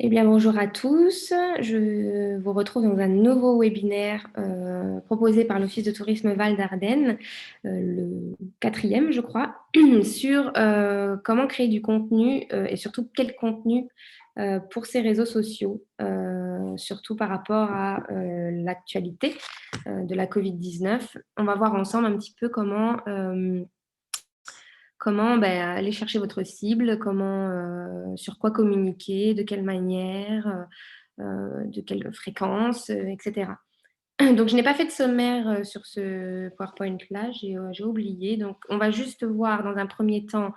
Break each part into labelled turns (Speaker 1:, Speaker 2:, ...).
Speaker 1: Eh bien, bonjour à tous. Je vous retrouve dans un nouveau webinaire proposé par l'Office de tourisme Val d'Ardenne, le quatrième, je crois, sur comment créer du contenu et surtout quel contenu pour ces réseaux sociaux, surtout par rapport à l'actualité de la Covid-19. On va voir ensemble un petit peu comment aller chercher votre cible, sur quoi communiquer, de quelle manière, de quelle fréquence, etc. Donc, je n'ai pas fait de sommaire sur ce PowerPoint-là, j'ai oublié. Donc, on va juste voir dans un premier temps,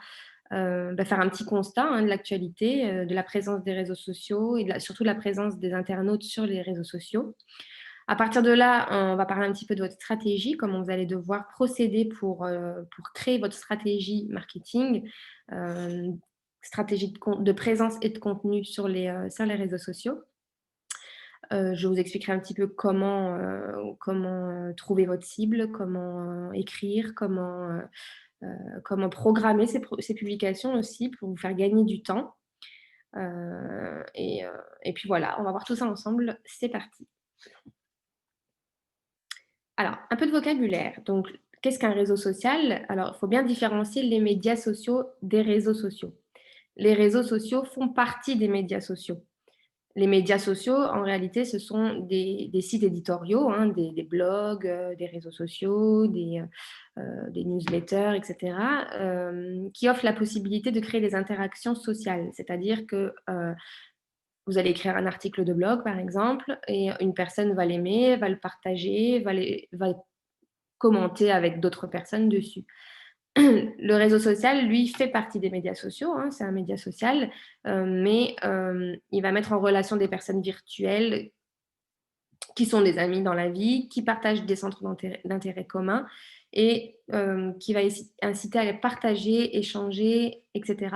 Speaker 1: faire un petit constat de l'actualité, de la présence des réseaux sociaux et surtout de la présence des internautes sur les réseaux sociaux. À partir de là, on va parler un petit peu de votre stratégie, comment vous allez devoir procéder pour créer votre stratégie marketing, stratégie de présence et de contenu sur les réseaux sociaux. Je vous expliquerai un petit peu comment trouver votre cible, comment écrire, comment programmer ces publications aussi pour vous faire gagner du temps. Et puis voilà, on va voir tout ça ensemble. C'est parti. Alors, un peu de vocabulaire. Donc, qu'est-ce qu'un réseau social? Alors, il faut bien différencier les médias sociaux des réseaux sociaux. Les réseaux sociaux font partie des médias sociaux. Les médias sociaux, en réalité, ce sont des sites éditoriaux, des blogs, des réseaux sociaux, des newsletters, etc., qui offrent la possibilité de créer des interactions sociales. C'est-à-dire que vous allez écrire un article de blog, par exemple, et une personne va l'aimer, va le partager, va commenter avec d'autres personnes dessus. Le réseau social, lui, fait partie des médias sociaux, c'est un média social, mais il va mettre en relation des personnes virtuelles qui sont des amis dans la vie, qui partagent des centres d'intérêt communs et qui va inciter à les partager, échanger, etc.,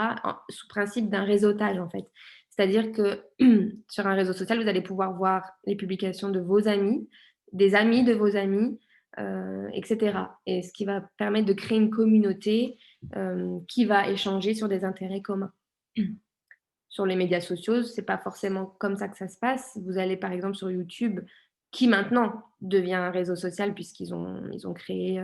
Speaker 1: sous principe d'un réseautage, en fait. C'est-à-dire que sur un réseau social, vous allez pouvoir voir les publications de vos amis, des amis de vos amis, etc. Et ce qui va permettre de créer une communauté qui va échanger sur des intérêts communs. Sur les médias sociaux, c'est pas forcément comme ça que ça se passe. Vous allez par exemple sur YouTube, qui maintenant devient un réseau social puisqu'ils ont créé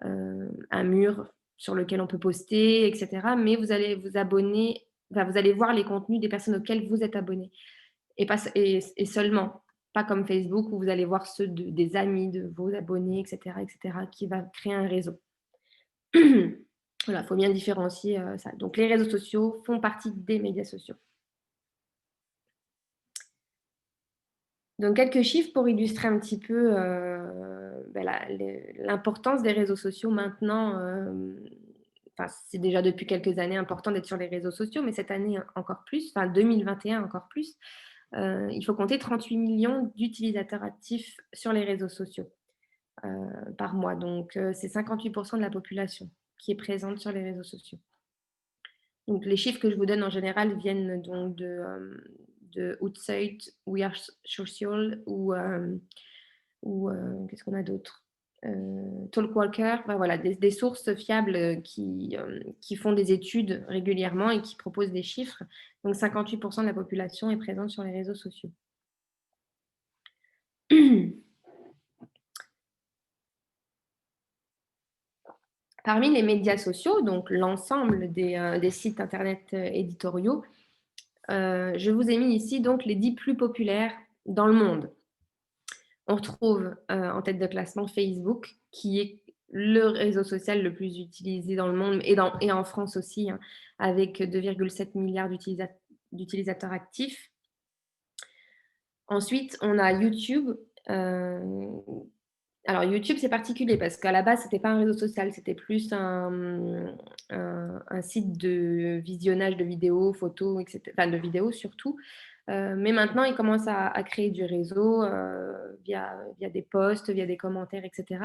Speaker 1: un mur sur lequel on peut poster, etc. Mais vous allez vous abonner, enfin, vous allez voir les contenus des personnes auxquelles vous êtes abonné. Et seulement, pas comme Facebook où vous allez voir ceux des amis de vos abonnés, etc., qui va créer un réseau. Voilà, il faut bien différencier ça. Donc les réseaux sociaux font partie des médias sociaux. Donc quelques chiffres pour illustrer un petit peu l'importance des réseaux sociaux maintenant. C'est déjà depuis quelques années important d'être sur les réseaux sociaux, mais cette année encore plus, 2021 encore plus. Il faut compter 38 millions d'utilisateurs actifs sur les réseaux sociaux par mois. Donc c'est 58% de la population qui est présente sur les réseaux sociaux. Donc les chiffres que je vous donne en général viennent donc de Hootsuite, We Are Social ou qu'est-ce qu'on a d'autre, Talkwalker, voilà, des sources fiables qui font des études régulièrement et qui proposent des chiffres. Donc 58% de la population est présente sur les réseaux sociaux. Parmi les médias sociaux, donc l'ensemble des sites internet éditoriaux, je vous ai mis ici donc les 10 plus populaires dans le monde. On retrouve en tête de classement Facebook, qui est le réseau social le plus utilisé dans le monde et en France aussi, avec 2,7 milliards d'utilisateurs actifs. Ensuite, on a YouTube. Alors, YouTube, c'est particulier parce qu'à la base, ce n'était pas un réseau social, c'était plus un site de visionnage de vidéos, photos, etc. Enfin, de vidéos surtout. Mais maintenant, ils commencent à créer du réseau via des posts, via des commentaires, etc.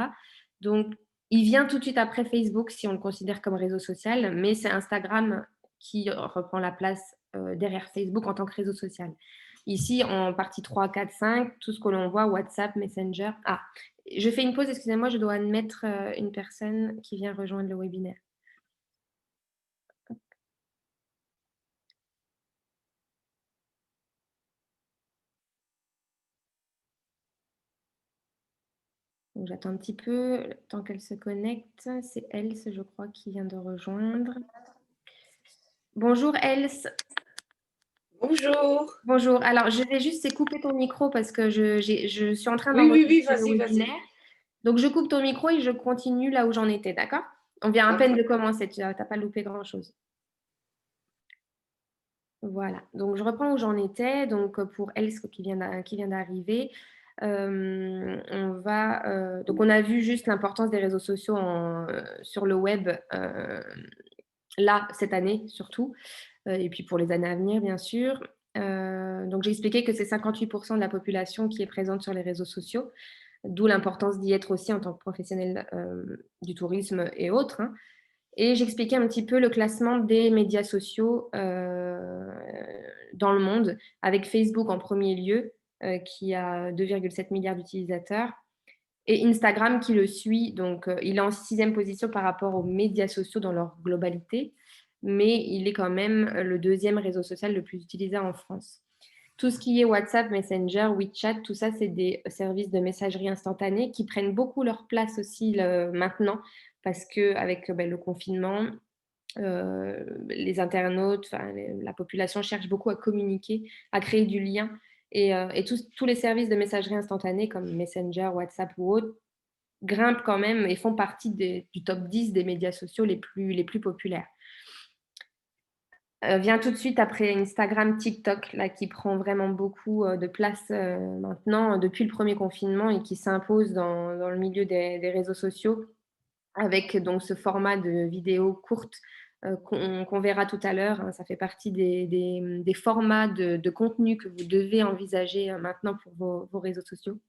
Speaker 1: Donc, il vient tout de suite après Facebook si on le considère comme réseau social, mais c'est Instagram qui reprend la place derrière Facebook en tant que réseau social. Ici, en partie 3, 4, 5, tout ce que l'on voit, WhatsApp, Messenger. Ah, je fais une pause, excusez-moi, je dois admettre une personne qui vient rejoindre le webinaire. Donc, j'attends un petit peu le temps qu'elle se connecte. C'est Else, je crois, qui vient de rejoindre. Bonjour Else.
Speaker 2: Bonjour.
Speaker 1: Bonjour. Alors, je vais juste couper ton micro parce que je suis en train
Speaker 2: Oui, oui, oui,
Speaker 1: d'enregistrer le
Speaker 2: vas-y,
Speaker 1: webinaire.
Speaker 2: vas-y.
Speaker 1: Donc, je coupe ton micro et je continue là où j'en étais, d'accord? On vient à peine de
Speaker 2: D'accord.
Speaker 1: commencer, tu n'as pas loupé grand-chose. Voilà, donc je reprends où j'en étais. Donc, pour Else qui vient d'arriver, donc on a vu juste l'importance des réseaux sociaux sur le web, là, cette année surtout, et puis pour les années à venir, bien sûr. Donc j'ai expliqué que c'est 58% de la population qui est présente sur les réseaux sociaux, d'où l'importance d'y être aussi en tant que professionnel du tourisme et autres, hein. Et j'expliquais un petit peu le classement des médias sociaux dans le monde, avec Facebook en premier lieu, qui a 2,7 milliards d'utilisateurs, et Instagram qui le suit. Donc, il est en sixième position par rapport aux médias sociaux dans leur globalité, mais il est quand même le deuxième réseau social le plus utilisé en France. Tout ce qui est WhatsApp, Messenger, WeChat, tout ça, c'est des services de messagerie instantanée qui prennent beaucoup leur place aussi maintenant, parce qu'avec le confinement, les internautes, la population cherche beaucoup à communiquer, à créer du lien. Et tous les services de messagerie instantanée comme Messenger, WhatsApp ou autres grimpent quand même et font partie du top 10 des médias sociaux les plus populaires. Vient tout de suite après Instagram, TikTok, là, qui prend vraiment beaucoup de place maintenant depuis le premier confinement et qui s'impose dans le milieu des réseaux sociaux avec donc ce format de vidéos courtes qu'on verra tout à l'heure, hein. Ça fait partie des formats de contenu que vous devez envisager maintenant pour vos réseaux sociaux.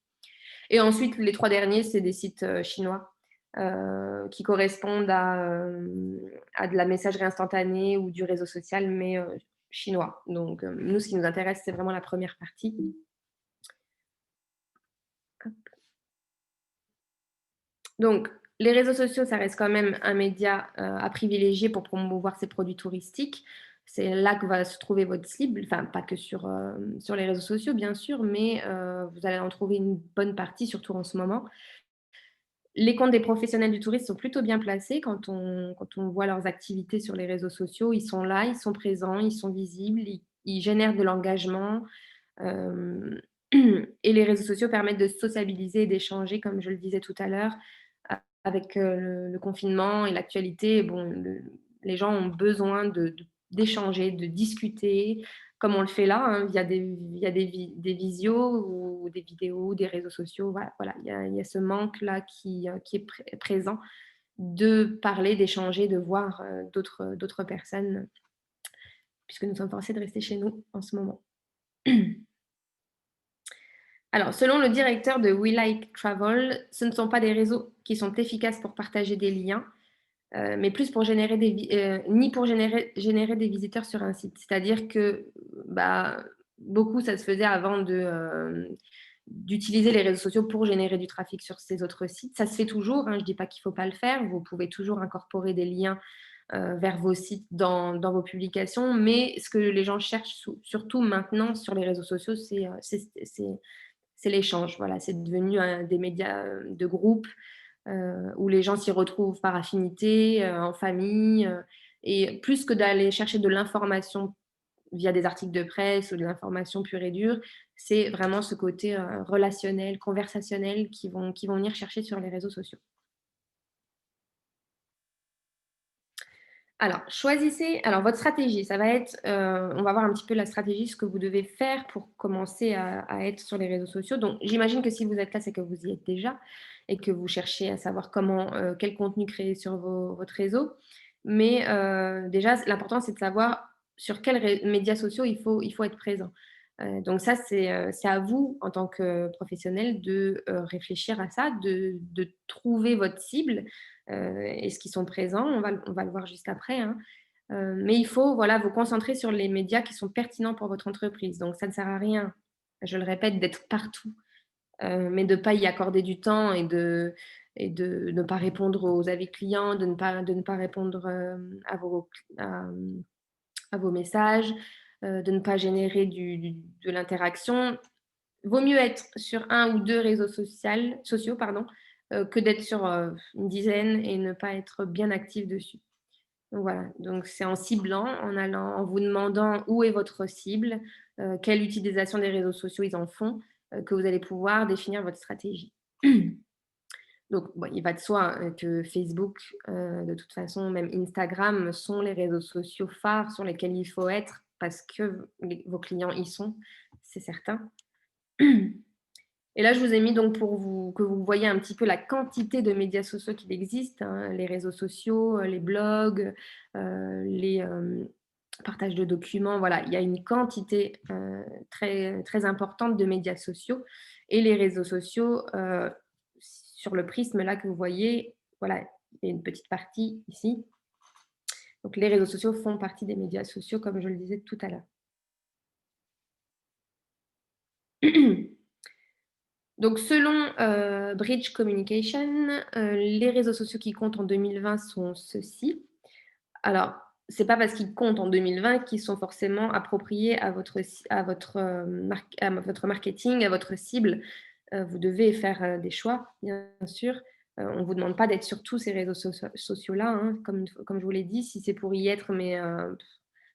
Speaker 1: Et ensuite, les trois derniers, c'est des sites chinois qui correspondent à de la messagerie instantanée ou du réseau social, mais chinois. Donc, nous, ce qui nous intéresse, c'est vraiment la première partie. Donc, les réseaux sociaux, ça reste quand même un média à privilégier pour promouvoir ses produits touristiques. C'est là que va se trouver votre cible, enfin pas que sur les réseaux sociaux bien sûr, mais vous allez en trouver une bonne partie, surtout en ce moment. Les comptes des professionnels du tourisme sont plutôt bien placés quand on voit leurs activités sur les réseaux sociaux. Ils sont là, ils sont présents, ils sont visibles, ils génèrent de l'engagement. euh, et les réseaux sociaux permettent de sociabiliser et d'échanger, comme je le disais tout à l'heure, avec le confinement et l'actualité. Bon, les gens ont besoin d'échanger, de discuter, comme on le fait là, hein, des visios ou des vidéos, des réseaux sociaux. Voilà, il y a ce manque-là qui est présent de parler, d'échanger, de voir d'autres personnes, puisque nous sommes forcés de rester chez nous en ce moment. Alors, selon le directeur de We Like Travel, ce ne sont pas des réseaux qui sont efficaces pour partager des liens, mais plus pour ni pour générer des visiteurs sur un site. C'est-à-dire que bah, beaucoup, ça se faisait avant d'utiliser les réseaux sociaux pour générer du trafic sur ces autres sites. Ça se fait toujours, hein, je ne dis pas qu'il ne faut pas le faire. Vous pouvez toujours incorporer des liens vers vos sites dans vos publications, mais ce que les gens cherchent surtout maintenant sur les réseaux sociaux, c'est l'échange. Voilà, c'est devenu des médias de groupe où les gens s'y retrouvent par affinité, en famille, et plus que d'aller chercher de l'information via des articles de presse ou de l'information pure et dure, c'est vraiment ce côté relationnel, conversationnel qui vont venir chercher sur les réseaux sociaux. Alors, choisissez. Alors, votre stratégie, ça va être, on va voir un petit peu la stratégie, ce que vous devez faire pour commencer à être sur les réseaux sociaux. Donc, j'imagine que si vous êtes là, c'est que vous y êtes déjà et que vous cherchez à savoir quel contenu créer sur votre réseau. Mais déjà, l'important, c'est de savoir sur quels médias sociaux il faut être présent. Donc ça, c'est à vous, en tant que professionnel, de réfléchir à ça, de trouver votre cible. Est-ce qu'ils sont présents? On va le voir juste après, hein. Mais il faut voilà, vous concentrer sur les médias qui sont pertinents pour votre entreprise. Donc ça ne sert à rien, je le répète, d'être partout, mais de ne pas y accorder du temps et de ne pas répondre aux avis clients, de ne pas répondre à, à vos messages, de ne pas générer de l'interaction. Vaut mieux être sur un ou deux réseaux sociaux, pardon, que d'être sur, une dizaine et ne pas être bien actif dessus. Donc voilà, donc c'est en ciblant, en vous demandant où est votre cible, quelle utilisation des réseaux sociaux ils en font, que vous allez pouvoir définir votre stratégie. Donc bon, il va de soi, que Facebook, de toute façon, même Instagram sont les réseaux sociaux phares sur lesquels il faut être parce que les vos clients y sont, c'est certain. Et là, je vous ai mis donc pour vous que vous voyez un petit peu la quantité de médias sociaux qu'il existe, hein, les réseaux sociaux, les blogs, les, partages de documents, voilà. Il y a une quantité, très très importante de médias sociaux et les réseaux sociaux, sur le prisme là que vous voyez, voilà, il y a une petite partie ici. Donc les réseaux sociaux font partie des médias sociaux comme je le disais tout à l'heure. Donc selon, Bridge Communication, les réseaux sociaux qui comptent en 2020 sont ceux-ci. Alors, c'est pas parce qu'ils comptent en 2020 qu'ils sont forcément appropriés à votre, à votre marketing, à votre cible. Vous devez faire, des choix, bien sûr. On vous demande pas d'être sur tous ces réseaux sociaux-là, hein, comme je vous l'ai dit. Si c'est pour y être, mais,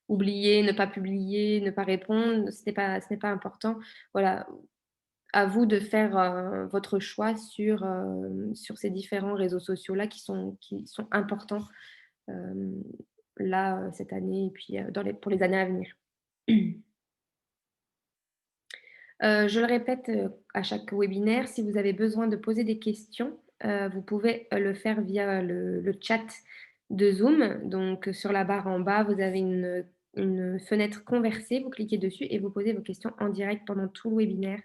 Speaker 1: oublier, ne pas publier, ne pas répondre, ce n'est pas important. Voilà, à vous de faire, votre choix sur ces différents réseaux sociaux-là qui sont importants, hem, là, cette année et puis, pour les années à venir. Je le répète, à chaque webinaire, si vous avez besoin de poser des questions, vous pouvez, le faire via le chat de Zoom. Donc, sur la barre en bas, vous avez une fenêtre converser, vous cliquez dessus et vous posez vos questions en direct pendant tout le webinaire.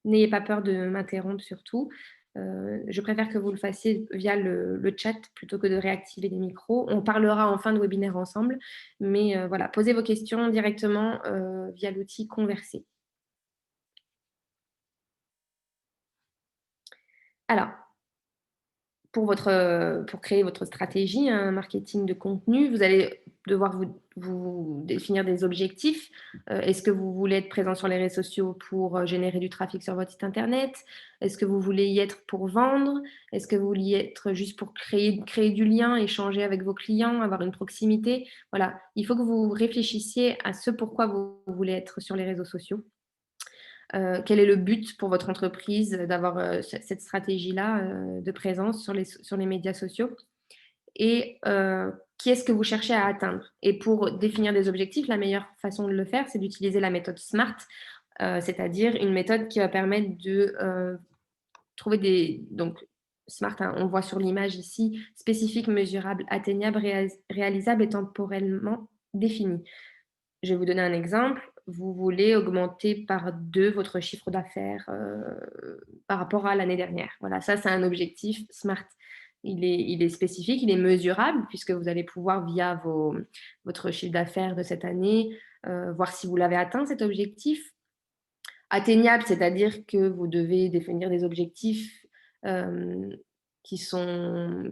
Speaker 1: N'ayez pas peur de m'interrompre surtout. Je préfère que vous le fassiez via le chat plutôt que de réactiver les micros. On parlera en fin de webinaire ensemble, mais voilà, posez vos questions directement, via l'outil Converser. Alors, pour créer votre stratégie, un marketing de contenu, vous allez devoir vous définir des objectifs. Est-ce que vous voulez être présent sur les réseaux sociaux pour, générer du trafic sur votre site internet? Est-ce que vous voulez y être pour vendre? Est-ce que vous voulez y être juste pour créer du lien, échanger avec vos clients, avoir une proximité? Voilà, il faut que vous réfléchissiez à ce pourquoi vous voulez être sur les réseaux sociaux. Quel est le but pour votre entreprise d'avoir, cette stratégie-là, de présence sur les médias sociaux? Et qui est-ce que vous cherchez à atteindre? Et pour définir des objectifs, la meilleure façon de le faire, c'est d'utiliser la méthode SMART, c'est-à-dire une méthode qui va permettre de, trouver donc SMART, hein, on voit sur l'image ici, spécifique, mesurable, atteignable, réalisable et temporellement défini. Je vais vous donner un exemple. Vous voulez augmenter par 2 votre chiffre d'affaires, par rapport à l'année dernière. Voilà, ça, c'est un objectif SMART. Il est spécifique, il est mesurable puisque vous allez pouvoir via votre chiffre d'affaires de cette année, voir si vous l'avez atteint cet objectif. Atteignable, c'est-à-dire que vous devez définir des objectifs, hem, qui sont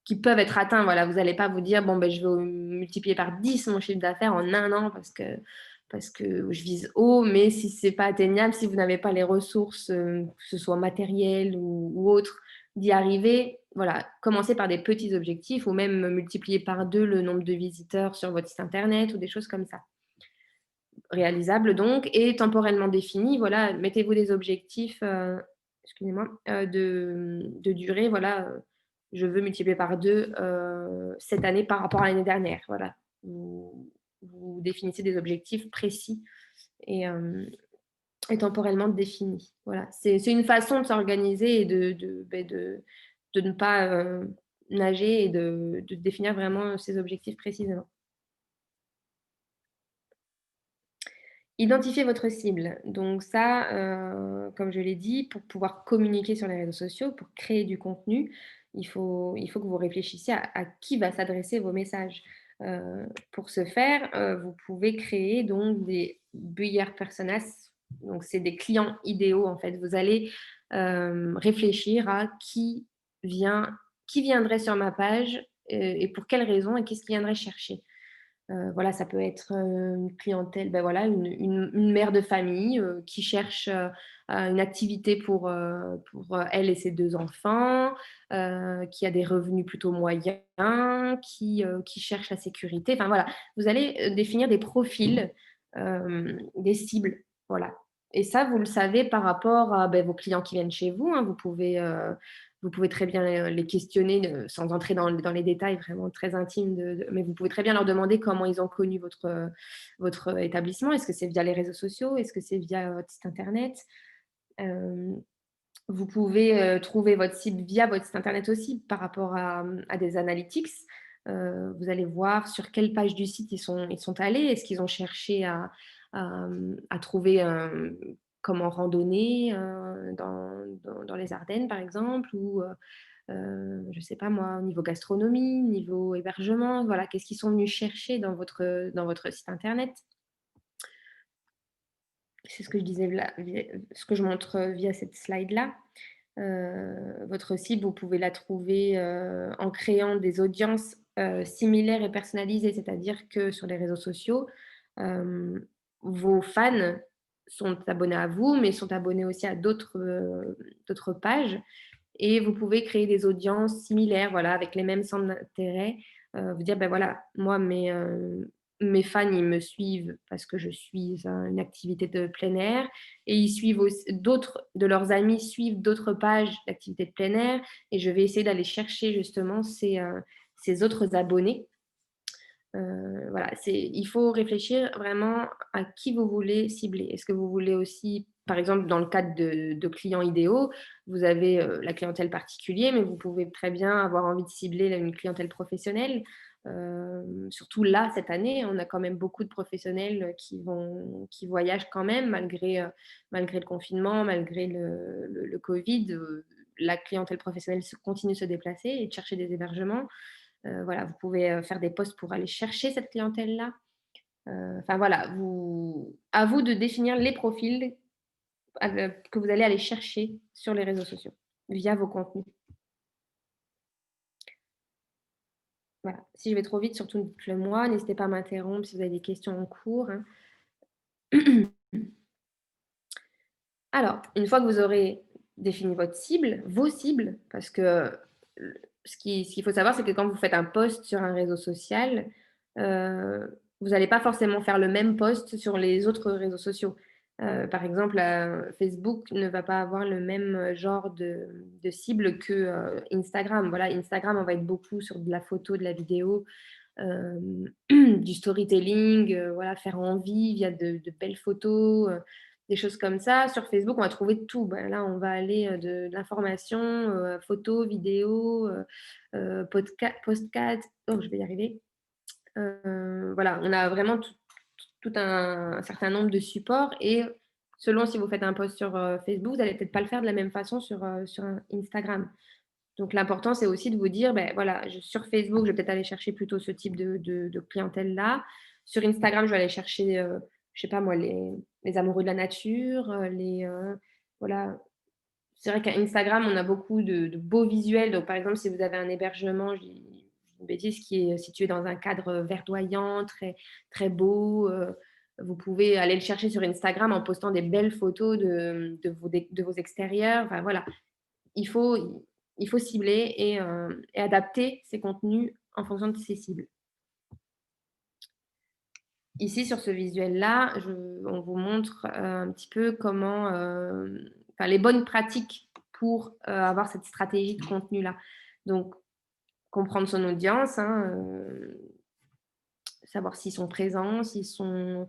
Speaker 1: qui peuvent être atteints. Voilà, vous n'allez pas vous dire: «Bon, ben, je vais multiplier par 10 mon chiffre d'affaires en un an parce que je vise haut», mais si c'est pas atteignable, si vous n'avez pas les ressources, que ce soit matérielles ou autres, d'y arriver, voilà, commencez par des petits objectifs ou même multiplier par 2 le nombre de visiteurs sur votre site internet ou des choses comme ça. Réalisable donc et temporellement défini, voilà, mettez-vous des objectifs, excusez-moi, de durée, voilà, je veux multiplier par 2 cette année par rapport à l'année dernière, voilà. Vous définissez des objectifs précis et temporellement définis. Voilà, c'est une façon de s'organiser et de ne pas, nager et de définir vraiment ses objectifs précisément. Identifier votre cible. Donc ça, comme je l'ai dit, pour pouvoir communiquer sur les réseaux sociaux, pour créer du contenu, il faut que vous réfléchissiez à qui va s'adresser vos messages. Pour ce faire, vous pouvez créer donc des buyer personas, donc c'est des clients idéaux en fait. Vous allez, réfléchir à qui viendrait sur ma page, et pour quelles raisons et qu'est-ce qu'il viendrait chercher. Voilà, ça peut être, une clientèle, ben voilà, une mère de famille, qui cherche, une activité pour elle et ses 2 enfants, qui a des revenus plutôt moyens, qui cherche la sécurité. Enfin voilà, vous allez, définir des profils, des cibles, voilà. Et ça, vous le savez par rapport à, beh, vos clients qui viennent chez vous, hein. Vous pouvez très bien, les questionner, sans entrer dans les détails vraiment très intimes mais vous pouvez très bien leur demander comment ils ont connu votre établissement. Est-ce que c'est via les réseaux sociaux? Est-ce que c'est via votre site internet? Hem, Vous pouvez, trouver votre cible via votre site internet aussi par rapport à des analytics. Vous allez voir sur quelle page du site ils sont allés. Est-ce qu'ils ont cherché à trouver, comment randonner, dans les Ardennes, par exemple, ou, je ne sais pas moi, au niveau gastronomie, niveau hébergement, voilà, qu'est-ce qu'ils sont venus chercher dans votre site internet? C'est ce que je disais là, ce que je montre, via cette slide-là. Votre cible, vous pouvez la trouver, en créant des audiences, similaires et personnalisées. C'est-à-dire que sur les réseaux sociaux, hem, vos fans sont abonnés à vous, mais sont abonnés aussi à d'autres pages, et vous pouvez créer des audiences similaires, voilà, avec les mêmes centres d'intérêt. Vous dire: «Ben voilà, moi mes fans, ils me suivent parce que je suis une activité de plein air, et ils suivent auss d'autres de leurs amis suivent d'autres pages d'activités de plein air, et je vais essayer d'aller chercher justement ces autres abonnés». Voilà, il faut réfléchir vraiment à qui vous voulez cibler. Est-ce que vous voulez aussi, par exemple, dans le cadre de clients idéaux, vous avez, la clientèle particulier, mais vous pouvez très bien avoir envie de cibler une clientèle professionnelle. Surtout là, cette année, on a quand même beaucoup de professionnels qui voyagent quand même malgré le confinement, malgré le covid, la clientèle professionnelle continue de se déplacer et de chercher des hébergements. Voilà, vous pouvez, faire des posts pour aller chercher cette clientèle-là. Enfin voilà, à vous de définir les profils que vous allez aller chercher sur les réseaux sociaux, via vos contenus. Voilà. Si je vais trop vite, surtout dites-le moi, n'hésitez pas à m'interrompre si vous avez des questions en cours, hein. Alors, une fois que vous aurez défini votre cible, vos cibles, parce que ce qu'il faut savoir, c'est que quand vous faites un post sur un réseau social, vous n'allez pas forcément faire le même post sur les autres réseaux sociaux. Par exemple, Facebook ne va pas avoir le même genre de cible que Instagram. Voilà, Instagram, on va être beaucoup sur de la photo, de la vidéo, du storytelling, voilà, faire envie via de belles photos, des choses comme ça. Sur Facebook, on va trouver de tout. Ben, là, on va aller, de l'information, photos, vidéos, podcast, oh, je vais y arriver. Voilà, on a vraiment tout un certain nombre de supports, et selon si vous faites un post sur, Facebook, vous allez peut-être pas le faire de la même façon sur Instagram. Donc l'important, c'est aussi de vous dire: «Beh, voilà, sur Facebook, je vais peut-être aller chercher plutôt ce type de clientèle-là. Sur Instagram, je vais aller chercher, je sais pas moi, les amoureux de la nature, voilà». C'est vrai qu'à Instagram, on a beaucoup de beaux visuels. Donc par exemple, si vous avez un hébergement, je dis une bêtise, qui est situé dans un cadre verdoyant, très très beau, vous pouvez aller le chercher sur Instagram en postant des belles photos de vos extérieurs. Enfin voilà, il faut il faut cibler et adapter ses contenus en fonction de ses cibles. Ici, sur ce visuel-là, on vous montre, un petit peu comment, enfin les bonnes pratiques pour, avoir cette stratégie de contenu-là. Donc comprendre son audience, hein, savoir s'ils sont présents, s'ils sont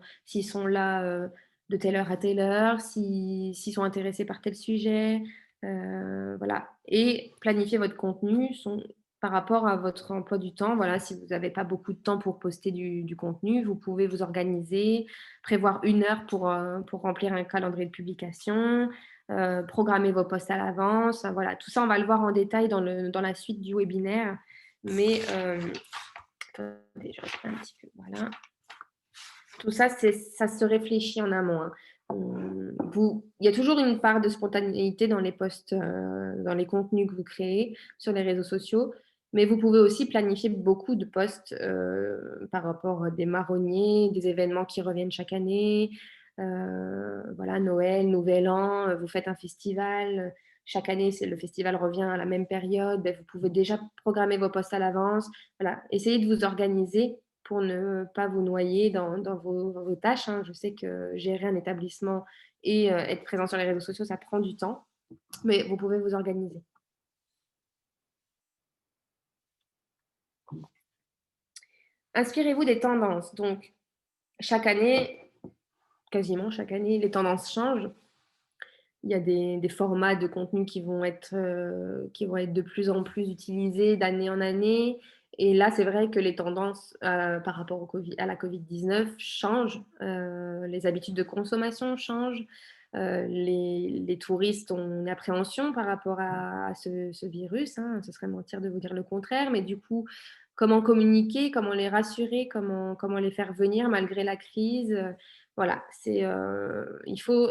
Speaker 1: là, de telle heure à telle heure, s'ils sont intéressés par tel sujet, voilà, et planifier votre contenu par rapport à votre emploi du temps. Voilà, si vous n'avez pas beaucoup de temps pour poster du contenu, vous pouvez vous organiser, prévoir 1 heure pour remplir un calendrier de publication, programmer vos posts à l'avance. Enfin voilà, tout ça, on va le voir en détail dans la suite du webinaire, mais attendez, je reprends un petit peu, voilà. Tout ça, ça se réfléchit en amont, hein. Il y a toujours une part de spontanéité dans les posts, dans les contenus que vous créez sur les réseaux sociaux, Mais vous pouvez aussi planifier beaucoup de posts par rapport à des marronniers, des événements qui reviennent chaque année. Voilà, Noël, Nouvel An, vous faites un festival. Chaque année, le festival revient à la même période. Ben, vous pouvez déjà programmer vos posts à l'avance. Voilà, essayez de vous organiser pour ne pas vous noyer dans vos tâches, hein. Je sais que gérer un établissement et être présent sur les réseaux sociaux, ça prend du temps, mais vous pouvez vous organiser. Inspirez-vous des tendances. Donc, chaque année, quasiment chaque année, les tendances changent. Il y a des formats de contenu qui vont être de plus en plus utilisés d'année en année. Et là, c'est vrai que les tendances par rapport à la Covid-19 changent. Les habitudes de consommation changent. Les touristes ont une appréhension par rapport à ce virus, hein. Ce serait mentir de vous dire le contraire. Mais du coup, comment communiquer, comment les rassurer, comment les faire venir malgré la crise. Voilà, il faut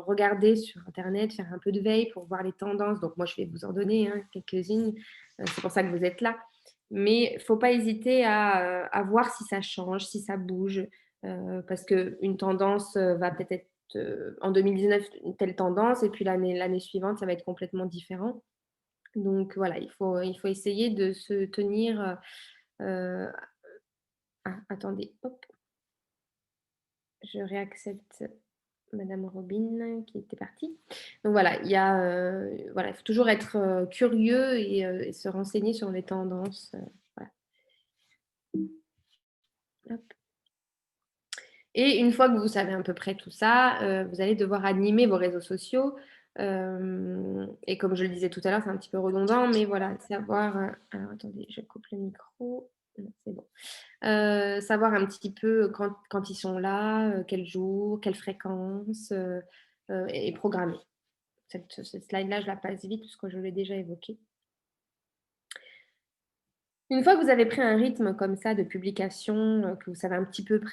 Speaker 1: regarder sur internet, faire un peu de veille pour voir les tendances. Donc moi, je vais vous en donner, hein, quelques-unes, c'est pour ça que vous êtes là. Mais il ne faut pas hésiter à voir si ça change, si ça bouge, parce qu'une tendance va peut-être être, en 2019 une telle tendance et puis l'année suivante, ça va être complètement différent. Donc voilà, il faut essayer de se tenir, attendez, hop, je réaccepte Madame Robin qui était partie. Donc voilà, il faut toujours être curieux et se renseigner sur les tendances. Voilà. Hop. Et une fois que vous savez à peu près tout ça, vous allez devoir animer vos réseaux sociaux. Et comme je le disais tout à l'heure, c'est un petit peu redondant, mais voilà, savoir. Alors attendez, je coupe le micro. Non, c'est bon. Savoir un petit peu quand ils sont là, quel jour, quelle fréquence, et programmer. Cette slide-là, je la passe vite parce que je l'ai déjà évoquée. Une fois que vous avez pris un rythme comme ça de publication, que vous savez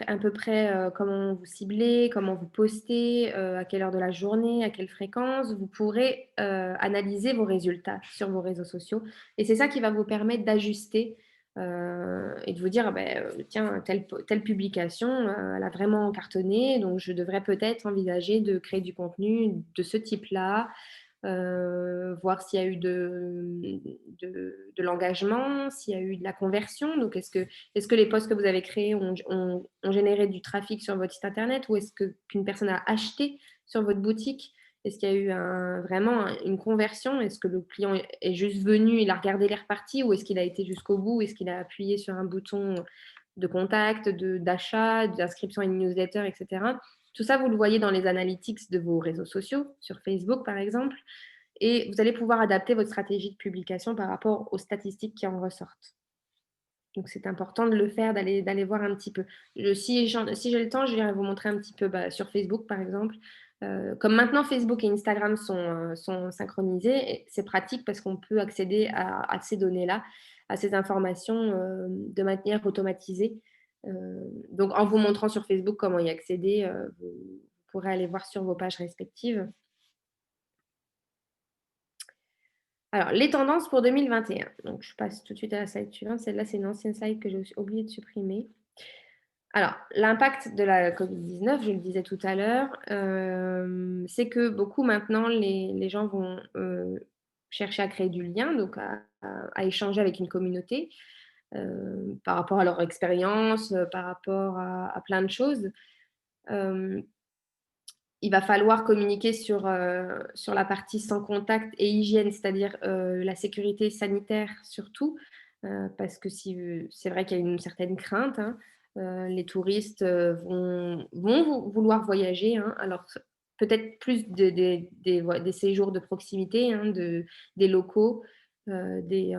Speaker 1: à peu près comment vous ciblez, comment vous postez, à quelle heure de la journée, à quelle fréquence, vous pourrez analyser vos résultats sur vos réseaux sociaux. Et c'est ça qui va vous permettre d'ajuster et de vous dire, tiens, telle publication, elle a vraiment cartonné, donc je devrais peut-être envisager de créer du contenu de ce type-là. Voir s'il y a eu de l'engagement, s'il y a eu de la conversion. Donc, est-ce que les posts que vous avez créés ont généré du trafic sur votre site internet ou est-ce qu'une personne a acheté sur votre boutique? Est-ce qu'il y a eu vraiment une conversion? Est-ce que le client est juste venu, il a regardé les reparties ou est-ce qu'il a été jusqu'au bout? Est-ce qu'il a appuyé sur un bouton de contact, d'achat, d'inscription à une newsletter, etc. Tout ça, vous le voyez dans les analytics de vos réseaux sociaux, sur Facebook par exemple, et vous allez pouvoir adapter votre stratégie de publication par rapport aux statistiques qui en ressortent. Donc, c'est important de le faire, d'aller voir un petit peu. Si j'ai le temps, je viens vous montrer un petit peu sur Facebook, par exemple. Comme maintenant, Facebook et Instagram sont synchronisés, c'est pratique parce qu'on peut accéder à ces données-là, à ces informations de manière automatisée. Donc, en vous montrant sur Facebook comment y accéder, vous pourrez aller voir sur vos pages respectives. Alors, les tendances pour 2021. Donc, je passe tout de suite à la slide suivante. Celle-là, c'est une ancienne slide que j'ai oublié de supprimer. Alors, l'impact de la Covid-19, je le disais tout à l'heure, c'est que beaucoup maintenant, les gens vont chercher à créer du lien, donc à échanger avec une communauté par rapport à leur expérience, par rapport à plein de choses. Il va falloir communiquer sur la partie sans contact et hygiène, c'est-à-dire la sécurité sanitaire surtout, parce que c'est vrai qu'il y a une certaine crainte, hein. Les touristes vont vouloir voyager, hein, alors peut-être plus des séjours de proximité, hein, des locaux, des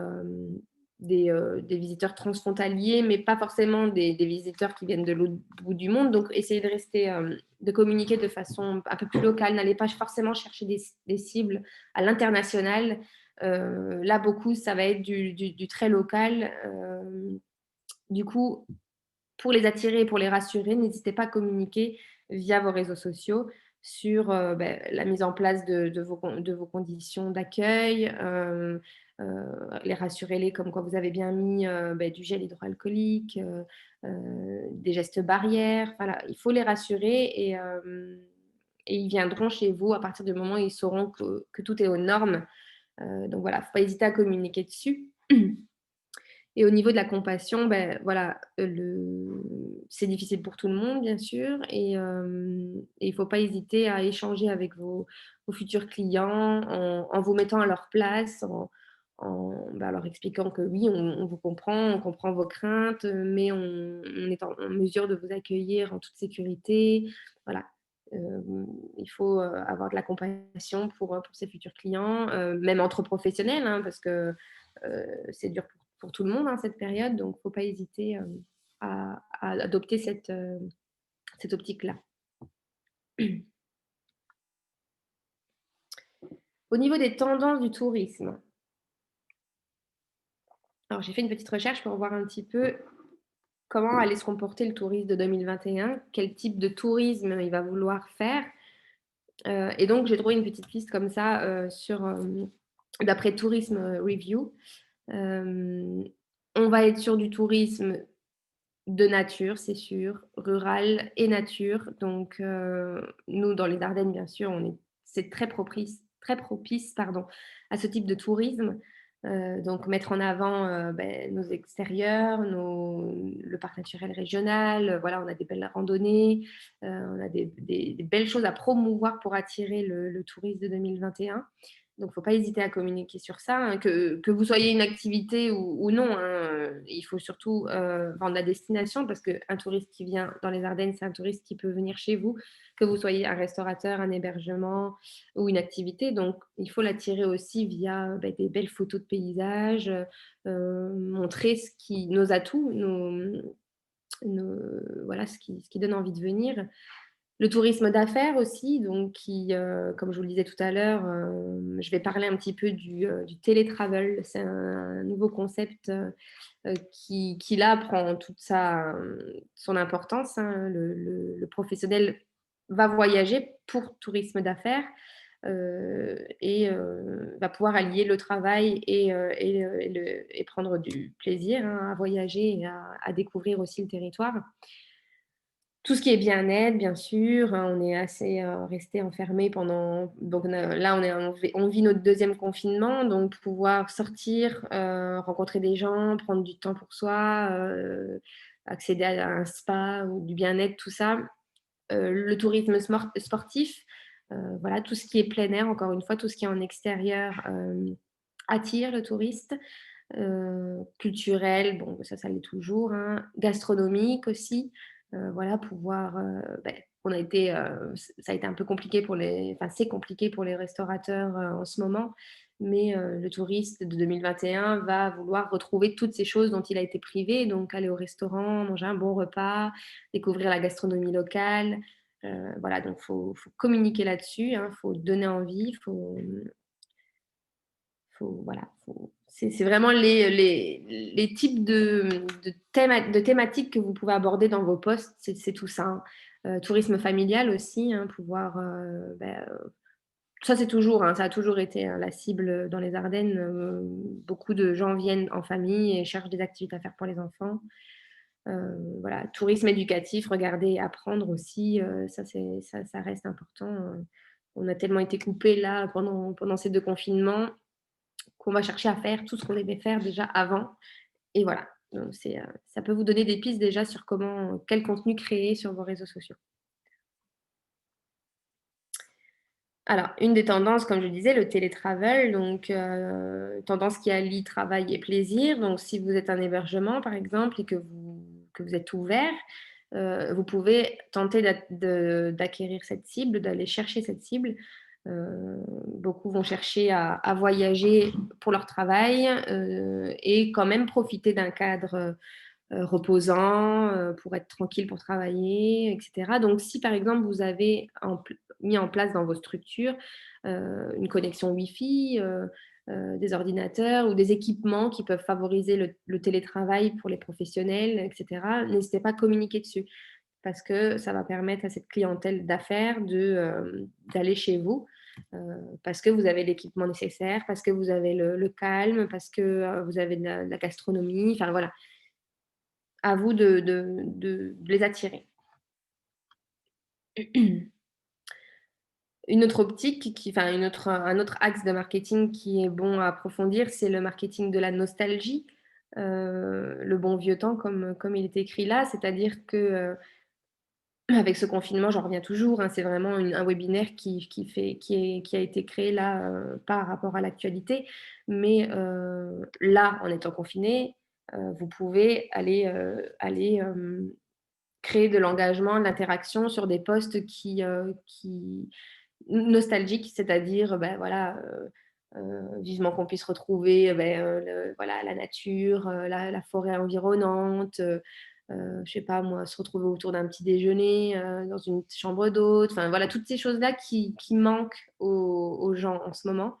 Speaker 1: visiteurs transfrontaliers, mais pas forcément des visiteurs qui viennent de l'autre bout du monde. Donc, essayez de communiquer de façon un peu plus locale. N'allez pas forcément chercher des cibles à l'international. Là, beaucoup, ça va être du très local. Du coup, pour les attirer et pour les rassurer, n'hésitez pas à communiquer via vos réseaux sociaux sur la mise en place de vos conditions d'accueil, les rassurez-les comme quoi vous avez bien mis, du gel hydroalcoolique, des gestes barrières. Voilà, il faut les rassurer et ils viendront chez vous à partir du moment où ils sauront que tout est aux normes. Donc voilà, faut pas hésiter à communiquer dessus. Et au niveau de la compassion, voilà, c'est difficile pour tout le monde, bien sûr, et il faut pas hésiter à échanger avec vos futurs clients en vous mettant à leur place, en leur expliquant que oui, on vous comprend, on comprend vos craintes, mais on est en mesure de vous accueillir en toute sécurité. Voilà, il faut, avoir de la compassion pour ses futurs clients, même entre professionnels, hein, parce que, c'est dur pour tout le monde, hein, cette période, donc faut pas hésiter, à adopter cette optique-là. Au niveau des tendances du tourisme, alors j'ai fait une petite recherche pour voir un petit peu comment allait se comporter le tourisme de 2021, quel type de tourisme il va vouloir faire, et donc j'ai trouvé une petite liste comme ça, d'après Tourism Review. Hem, on va être sur du tourisme de nature, c'est sûr, rural et nature. Donc, nous, dans les Ardennes, bien sûr, c'est très propice, pardon, à ce type de tourisme. Donc mettre en avant, nos extérieurs, le parc naturel régional, voilà, on a des belles randonnées, on a des belles choses à promouvoir pour attirer le tourisme de 2021. Donc, faut pas hésiter à communiquer sur ça, hein, que vous soyez une activité ou non, hein, il faut surtout, vendre la destination parce qu'un touriste qui vient dans les Ardennes, c'est un touriste qui peut venir chez vous, que vous soyez un restaurateur, un hébergement ou une activité. Donc, il faut l'attirer aussi via, des belles photos de paysages, montrer nos atouts, nos voilà, ce qui donne envie de venir. Le tourisme d'affaires aussi, donc comme je vous le disais tout à l'heure, je vais parler un petit peu du télétravel. C'est un nouveau concept, qui là prend toute son importance, hein. Le professionnel va voyager pour tourisme d'affaires, va pouvoir allier le travail et prendre du plaisir, hein, à voyager et à découvrir aussi le territoire. Tout ce qui est bien-être, bien sûr, on est assez, restés enfermés pendant donc là, on vit notre deuxième confinement, donc pouvoir sortir, rencontrer des gens, prendre du temps pour soi, accéder à un spa ou du bien-être, tout ça. Le tourisme sportif, voilà, tout ce qui est plein air, encore une fois, tout ce qui est en extérieur, attire le touriste. Culturel, bon, ça l'est toujours, hein. Gastronomique aussi, voilà, pouvoir, on a été, ça a été un peu compliqué c'est compliqué pour les restaurateurs, en ce moment, mais le touriste de 2021 va vouloir retrouver toutes ces choses dont il a été privé, donc aller au restaurant, manger un bon repas, découvrir la gastronomie locale, voilà, donc faut communiquer là-dessus, hein, faut donner envie, voilà, c'est vraiment les types de thématiques que vous pouvez aborder dans vos posts, c'est tout ça, hein. Tourisme familial aussi, hein, pouvoir, ça c'est toujours, hein, ça a toujours été, hein, la cible, dans les Ardennes, beaucoup de gens viennent en famille et cherchent des activités à faire pour les enfants. Voilà, tourisme éducatif, regarder et apprendre aussi, ça reste important, on a tellement été coupés là pendant ces 2 confinements qu'on va chercher à faire tout ce qu'on devait faire déjà avant et voilà. Donc ça peut vous donner des pistes déjà sur quel contenu créer sur vos réseaux sociaux. Alors, une des tendances, comme je disais, le télétravel, donc tendance qui allie travail et plaisir. Donc si vous êtes un hébergement, par exemple, et que vous êtes ouvert, vous pouvez tenter d'acquérir cette cible, d'aller chercher cette cible. Beaucoup vont chercher à voyager pour leur travail, et quand même profiter d'un cadre, reposant, pour être tranquille pour travailler et cetera. Donc si par exemple vous avez mis en place dans vos structures, une connexion Wi-Fi, des ordinateurs ou des équipements qui peuvent favoriser le télétravail pour les professionnels et cetera, n'hésitez pas à communiquer dessus parce que ça va permettre à cette clientèle d'affaires d'aller chez vous. parce que vous avez l'équipement nécessaire, parce que vous avez le calme, parce que vous avez de la gastronomie. Enfin voilà, à vous de les attirer. Une autre optique enfin un autre axe de marketing qui est bon à approfondir, c'est le marketing de la nostalgie, le bon vieux temps comme il est écrit là. C'est-à-dire que, avec ce confinement, j'en reviens toujours, hein, c'est vraiment un webinaire qui a été créé là, par rapport à l'actualité. Mais, là, en étant confiné, vous pouvez aller, créer de l'engagement, de l'interaction sur des posts qui nostalgiques, c'est-à-dire, ben voilà, vivement qu'on puisse retrouver, voilà, la nature, la forêt environnante, je sais pas moi, se retrouver autour d'un petit déjeuner, dans une chambre d'hôte, enfin voilà, toutes ces choses-là qui manquent aux gens en ce moment,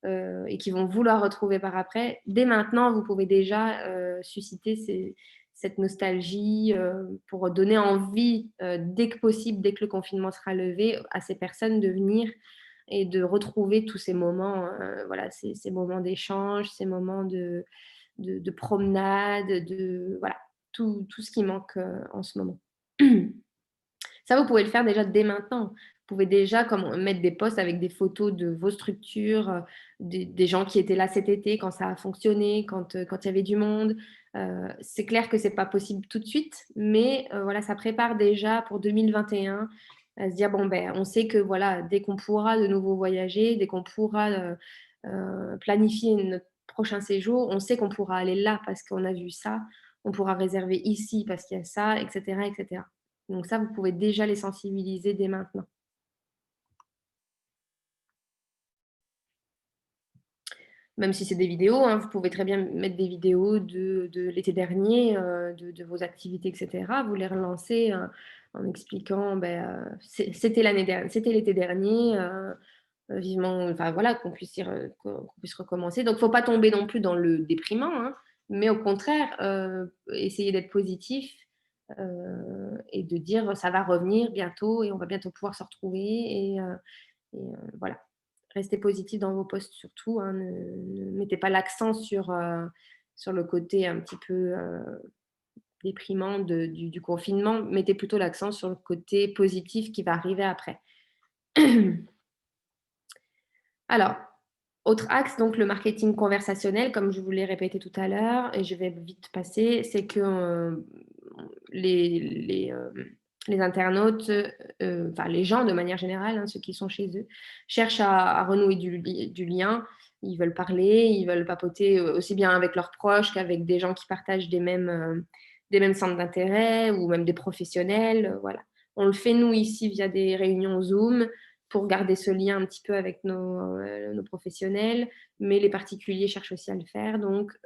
Speaker 1: et qui vont vouloir retrouver par après. Dès maintenant, vous pouvez déjà susciter cette nostalgie, pour donner envie, dès que possible, dès que le confinement sera levé, à ces personnes de venir et de retrouver tous ces moments, voilà, ces moments d'échange, ces moments de promenade, voilà, tout ce qui manque en ce moment. Ça, vous pouvez le faire déjà dès maintenant. Vous pouvez déjà mettre des posts avec des photos de vos structures, des gens qui étaient là cet été, quand ça a fonctionné, quand il y avait du monde. C'est clair que ce n'est pas possible tout de suite, mais voilà, ça prépare déjà pour 2021 à se dire, bon, ben, on sait que voilà, dès qu'on pourra de nouveau voyager, dès qu'on pourra planifier notre prochain séjour, on sait qu'on pourra aller là parce qu'on a vu ça, on pourra réserver ici parce qu'il y a ça, etc., etc. Donc ça, vous pouvez déjà les sensibiliser dès maintenant. Même si c'est des vidéos, hein, vous pouvez très bien mettre des vidéos de l'été dernier, de vos activités, et cetera. Vous les relancez, en expliquant, c'était l'été dernier, vivement, enfin voilà, qu'on puisse recommencer. Donc, il ne faut pas tomber non plus dans le déprimant, hein, mais au contraire, essayer d'être positif, et de dire ça va revenir bientôt et on va bientôt pouvoir se retrouver voilà. Restez positif dans vos posts surtout, hein, ne mettez pas l'accent sur le côté un petit peu déprimant du confinement, mettez plutôt l'accent sur le côté positif qui va arriver après. Alors, autre axe, donc le marketing conversationnel, comme je vous l'ai répété tout à l'heure, et je vais vite passer, c'est que les, les, euh, les internautes, enfin les gens de manière générale, hein, ceux qui sont chez eux, cherchent à renouer du lien. Ils veulent parler, ils veulent papoter aussi bien avec leurs proches qu'avec des gens qui partagent des mêmes centres d'intérêt ou même des professionnels. Voilà. On le fait nous ici via des réunions Zoom pour garder ce lien un petit peu avec nos professionnels, mais les particuliers cherchent aussi à le faire. Donc,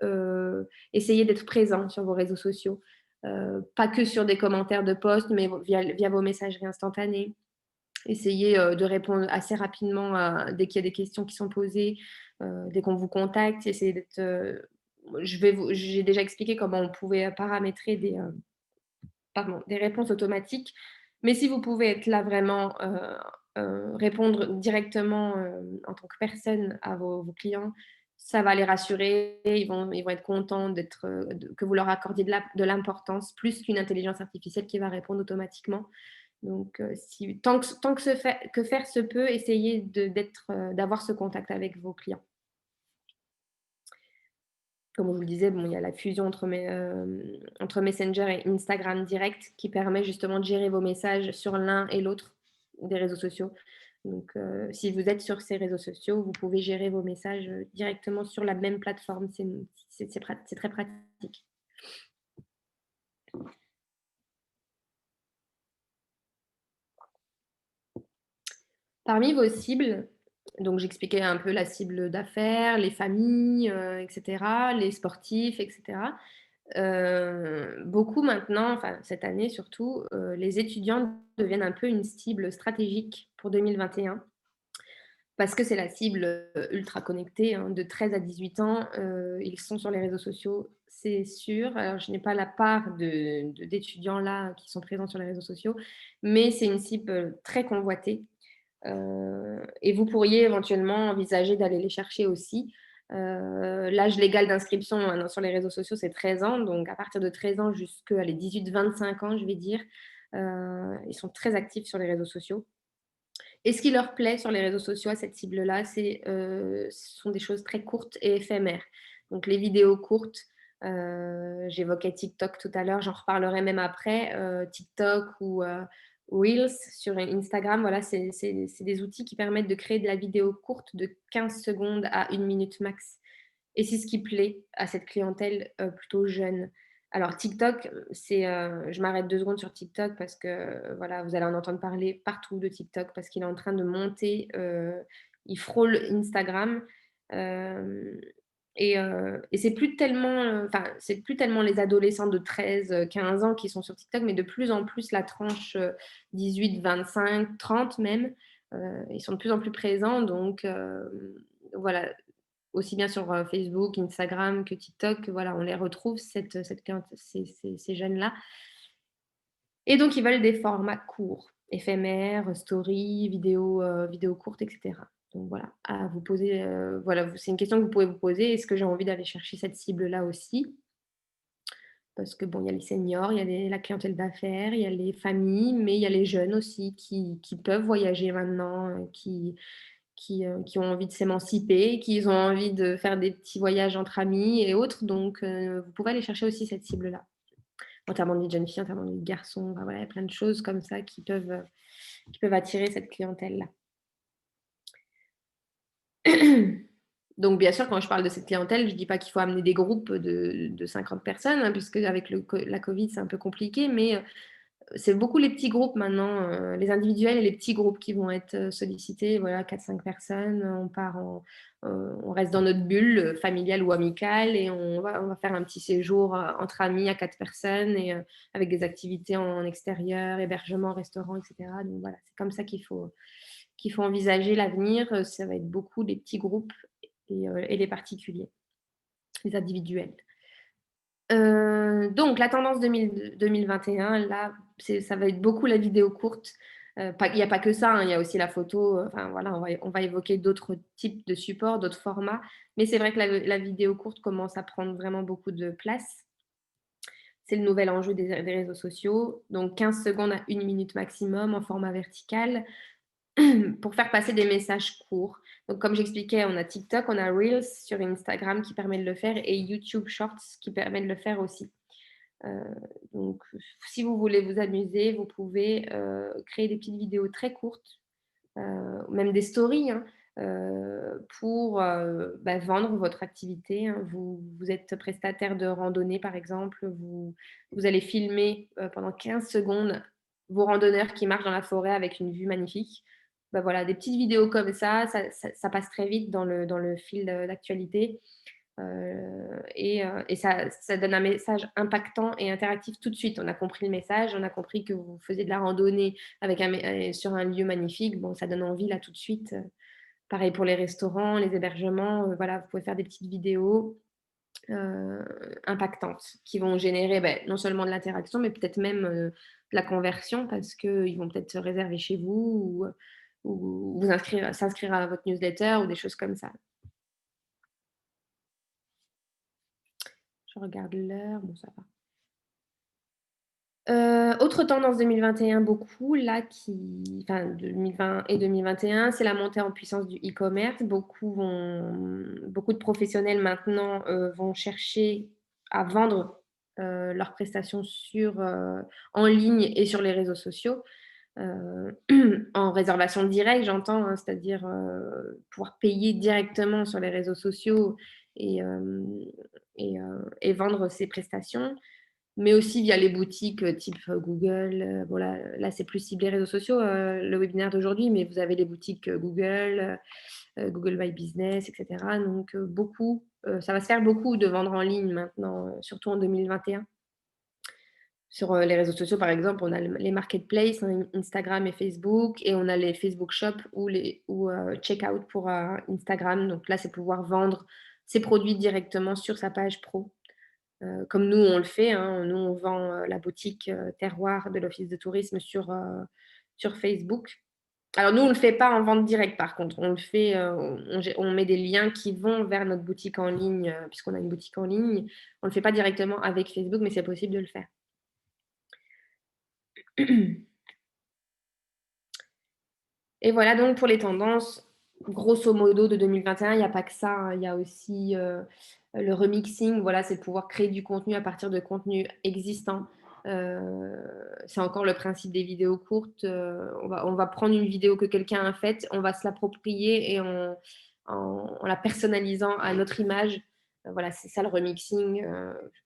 Speaker 1: essayez d'être présent sur vos réseaux sociaux, pas que sur des commentaires de posts, mais via vos messageries instantanées. Essayez de répondre assez rapidement dès qu'il y a des questions qui sont posées, dès qu'on vous contacte. Essayez d'être. J'ai déjà expliqué comment on pouvait paramétrer des réponses automatiques. Mais si vous pouvez être là vraiment, répondre directement en tant que personne à vos clients, ça va les rassurer. Ils vont être contents que vous leur accordiez de l'importance, plus qu'une intelligence artificielle qui va répondre automatiquement. Donc, que faire se peut, essayez d'avoir ce contact avec vos clients. Comme je vous le disais, bon, il y a la fusion entre Messenger et Instagram Direct qui permet justement de gérer vos messages sur l'un et l'autre des réseaux sociaux. Donc, si vous êtes sur ces réseaux sociaux, vous pouvez gérer vos messages directement sur la même plateforme. C'est très pratique. Parmi vos cibles, donc j'expliquais un peu la cible d'affaires, les familles, etc., les sportifs, etc. Beaucoup maintenant, enfin cette année surtout, les étudiants deviennent un peu une cible stratégique pour 2021 parce que c'est la cible ultra connectée, hein, de 13 à 18 ans, ils sont sur les réseaux sociaux, c'est sûr. Alors je n'ai pas la part d'étudiants là qui sont présents sur les réseaux sociaux, mais c'est une cible très convoitée. Et vous pourriez éventuellement envisager d'aller les chercher aussi. L'âge légal d'inscription maintenant sur les réseaux sociaux, c'est 13 ans. Donc à partir de 13 ans jusqu'à les 18-25 ans, je vais dire, ils sont très actifs sur les réseaux sociaux. Et ce qui leur plaît sur les réseaux sociaux à cette cible-là, ce sont des choses très courtes et éphémères. Donc les vidéos courtes, j'évoquais TikTok tout à l'heure, j'en reparlerai même après. TikTok ou Reels sur Instagram, voilà, c'est des outils qui permettent de créer de la vidéo courte de 15 secondes à 1 minute max. Et c'est ce qui plaît à cette clientèle plutôt jeune. Alors TikTok, je m'arrête 2 secondes sur TikTok parce que, voilà, vous allez en entendre parler partout de TikTok parce qu'il est en train de monter, il frôle Instagram, hem et c'est plus tellement, c'est plus tellement les adolescents de 13-15 ans qui sont sur TikTok, mais de plus en plus la tranche, 18-25-30 même, ils sont de plus en plus présents donc voilà, aussi bien sur, Facebook, Instagram que TikTok, voilà, on les retrouve cette cliente ces jeunes-là et donc ils veulent des formats courts, éphémères, stories, vidéos courtes et cetera. Donc voilà, à vous poser, voilà, c'est une question que vous pouvez vous poser: «Est-ce que j'ai envie d'aller chercher cette cible-là aussi?» Parce que bon, il y a les seniors, il y a la clientèle d'affaires, il y a les familles, mais il y a les jeunes aussi qui peuvent voyager maintenant, qui ont envie de s'émanciper, qui ont envie de faire des petits voyages entre amis et autres. Donc, vous pouvez aller chercher aussi cette cible-là. Notamment des jeunes filles, notamment des garçons, enfin, voilà, il y a plein de choses comme ça qui peuvent attirer cette clientèle-là. Donc, bien sûr, quand je parle de cette clientèle, je ne dis pas qu'il faut amener des groupes de 50 personnes, hein, puisque avec la Covid, c'est un peu compliqué, mais c'est beaucoup les petits groupes maintenant, les individuels et les petits groupes qui vont être sollicités. Voilà, 4-5 personnes, on reste dans notre bulle familiale ou amicale et on va faire un petit séjour entre amis à 4 personnes et avec des activités en extérieur, hébergement, restaurant, etc. Donc voilà, c'est comme ça qu'il faut envisager l'avenir. Ça va être beaucoup les petits groupes et les particuliers, les individuels. Donc la tendance 2021, là, ça va être beaucoup la vidéo courte. Il y a pas que ça, hein, il y a aussi la photo, enfin voilà, on va évoquer d'autres types de supports, d'autres formats. Mais c'est vrai que la vidéo courte commence à prendre vraiment beaucoup de place. C'est le nouvel enjeu des réseaux sociaux. Donc 15 secondes à 1 minute maximum en format vertical pour faire passer des messages courts. Donc comme j'expliquais, on a TikTok, on a Reels sur Instagram qui permet de le faire et YouTube Shorts qui permet de le faire aussi. Heu, donc si vous voulez vous amuser, vous pouvez, créer des petites vidéos très courtes, même des stories, hein, pour, vendre votre activité, hein. Vous êtes prestataire de randonnée, par exemple, vous allez filmer, pendant 15 secondes vos randonneurs qui marchent dans la forêt avec une vue magnifique. Bah, voilà, des petites vidéos comme ça passe très vite dans le fil, d'actualité. Et ça donne un message impactant et interactif tout de suite. On a compris le message, on a compris que vous faisiez de la randonnée avec sur un lieu magnifique. Bon, ça donne envie là tout de suite. Pareil pour les restaurants, les hébergements, voilà, vous pouvez faire des petites vidéos, heu, impactantes qui vont générer, non seulement de l'interaction, mais peut-être même, de la conversion parce qu'ils vont peut-être se réserver chez vous ou s'inscrire à votre newsletter ou des choses comme ça. Je regarde l'heure, bon ça va. Autre tendance 2021 beaucoup là enfin 2020 et 2021, c'est la montée en puissance du e-commerce. Beaucoup de professionnels maintenant, vont chercher à vendre, leurs prestations en ligne et sur les réseaux sociaux, heu, en réservation directe j'entends, hein, c'est-à-dire, pouvoir payer directement sur les réseaux sociaux et hem et vendre ses prestations. Mais aussi via les boutiques, type, Google, bon là c'est plus ciblé réseaux sociaux, le webinaire d'aujourd'hui, mais vous avez les boutiques, Google, Google My Business et cetera. Donc ça va se faire beaucoup de vendre en ligne maintenant, surtout en 2021. Sur, les réseaux sociaux, par exemple, on a les marketplaces, hein, Instagram et Facebook et on a les Facebook Shop ou checkout pour, Instagram. Donc là, c'est pouvoir vendre ses produits directement sur sa page pro. Comme nous, on le fait, hein. Nous, on vend, la boutique, terroir de l'office de tourisme sur Facebook Alors nous, on le fait pas en vente directe par contre, on le fait, on met des liens qui vont vers notre boutique en ligne, puisqu'on a une boutique en ligne. On le fait pas directement avec Facebook, mais c'est possible de le faire. Et voilà donc pour les tendances, grosso modo de 2021, il y a pas que ça, hein, il y a aussi, le remixing, voilà, c'est de pouvoir créer du contenu à partir de contenus existants. Heu, c'est encore le principe des vidéos courtes, on va prendre une vidéo que quelqu'un a faite, on va se l'approprier et en la personnalisant à notre image. Voilà, c'est ça le remixing,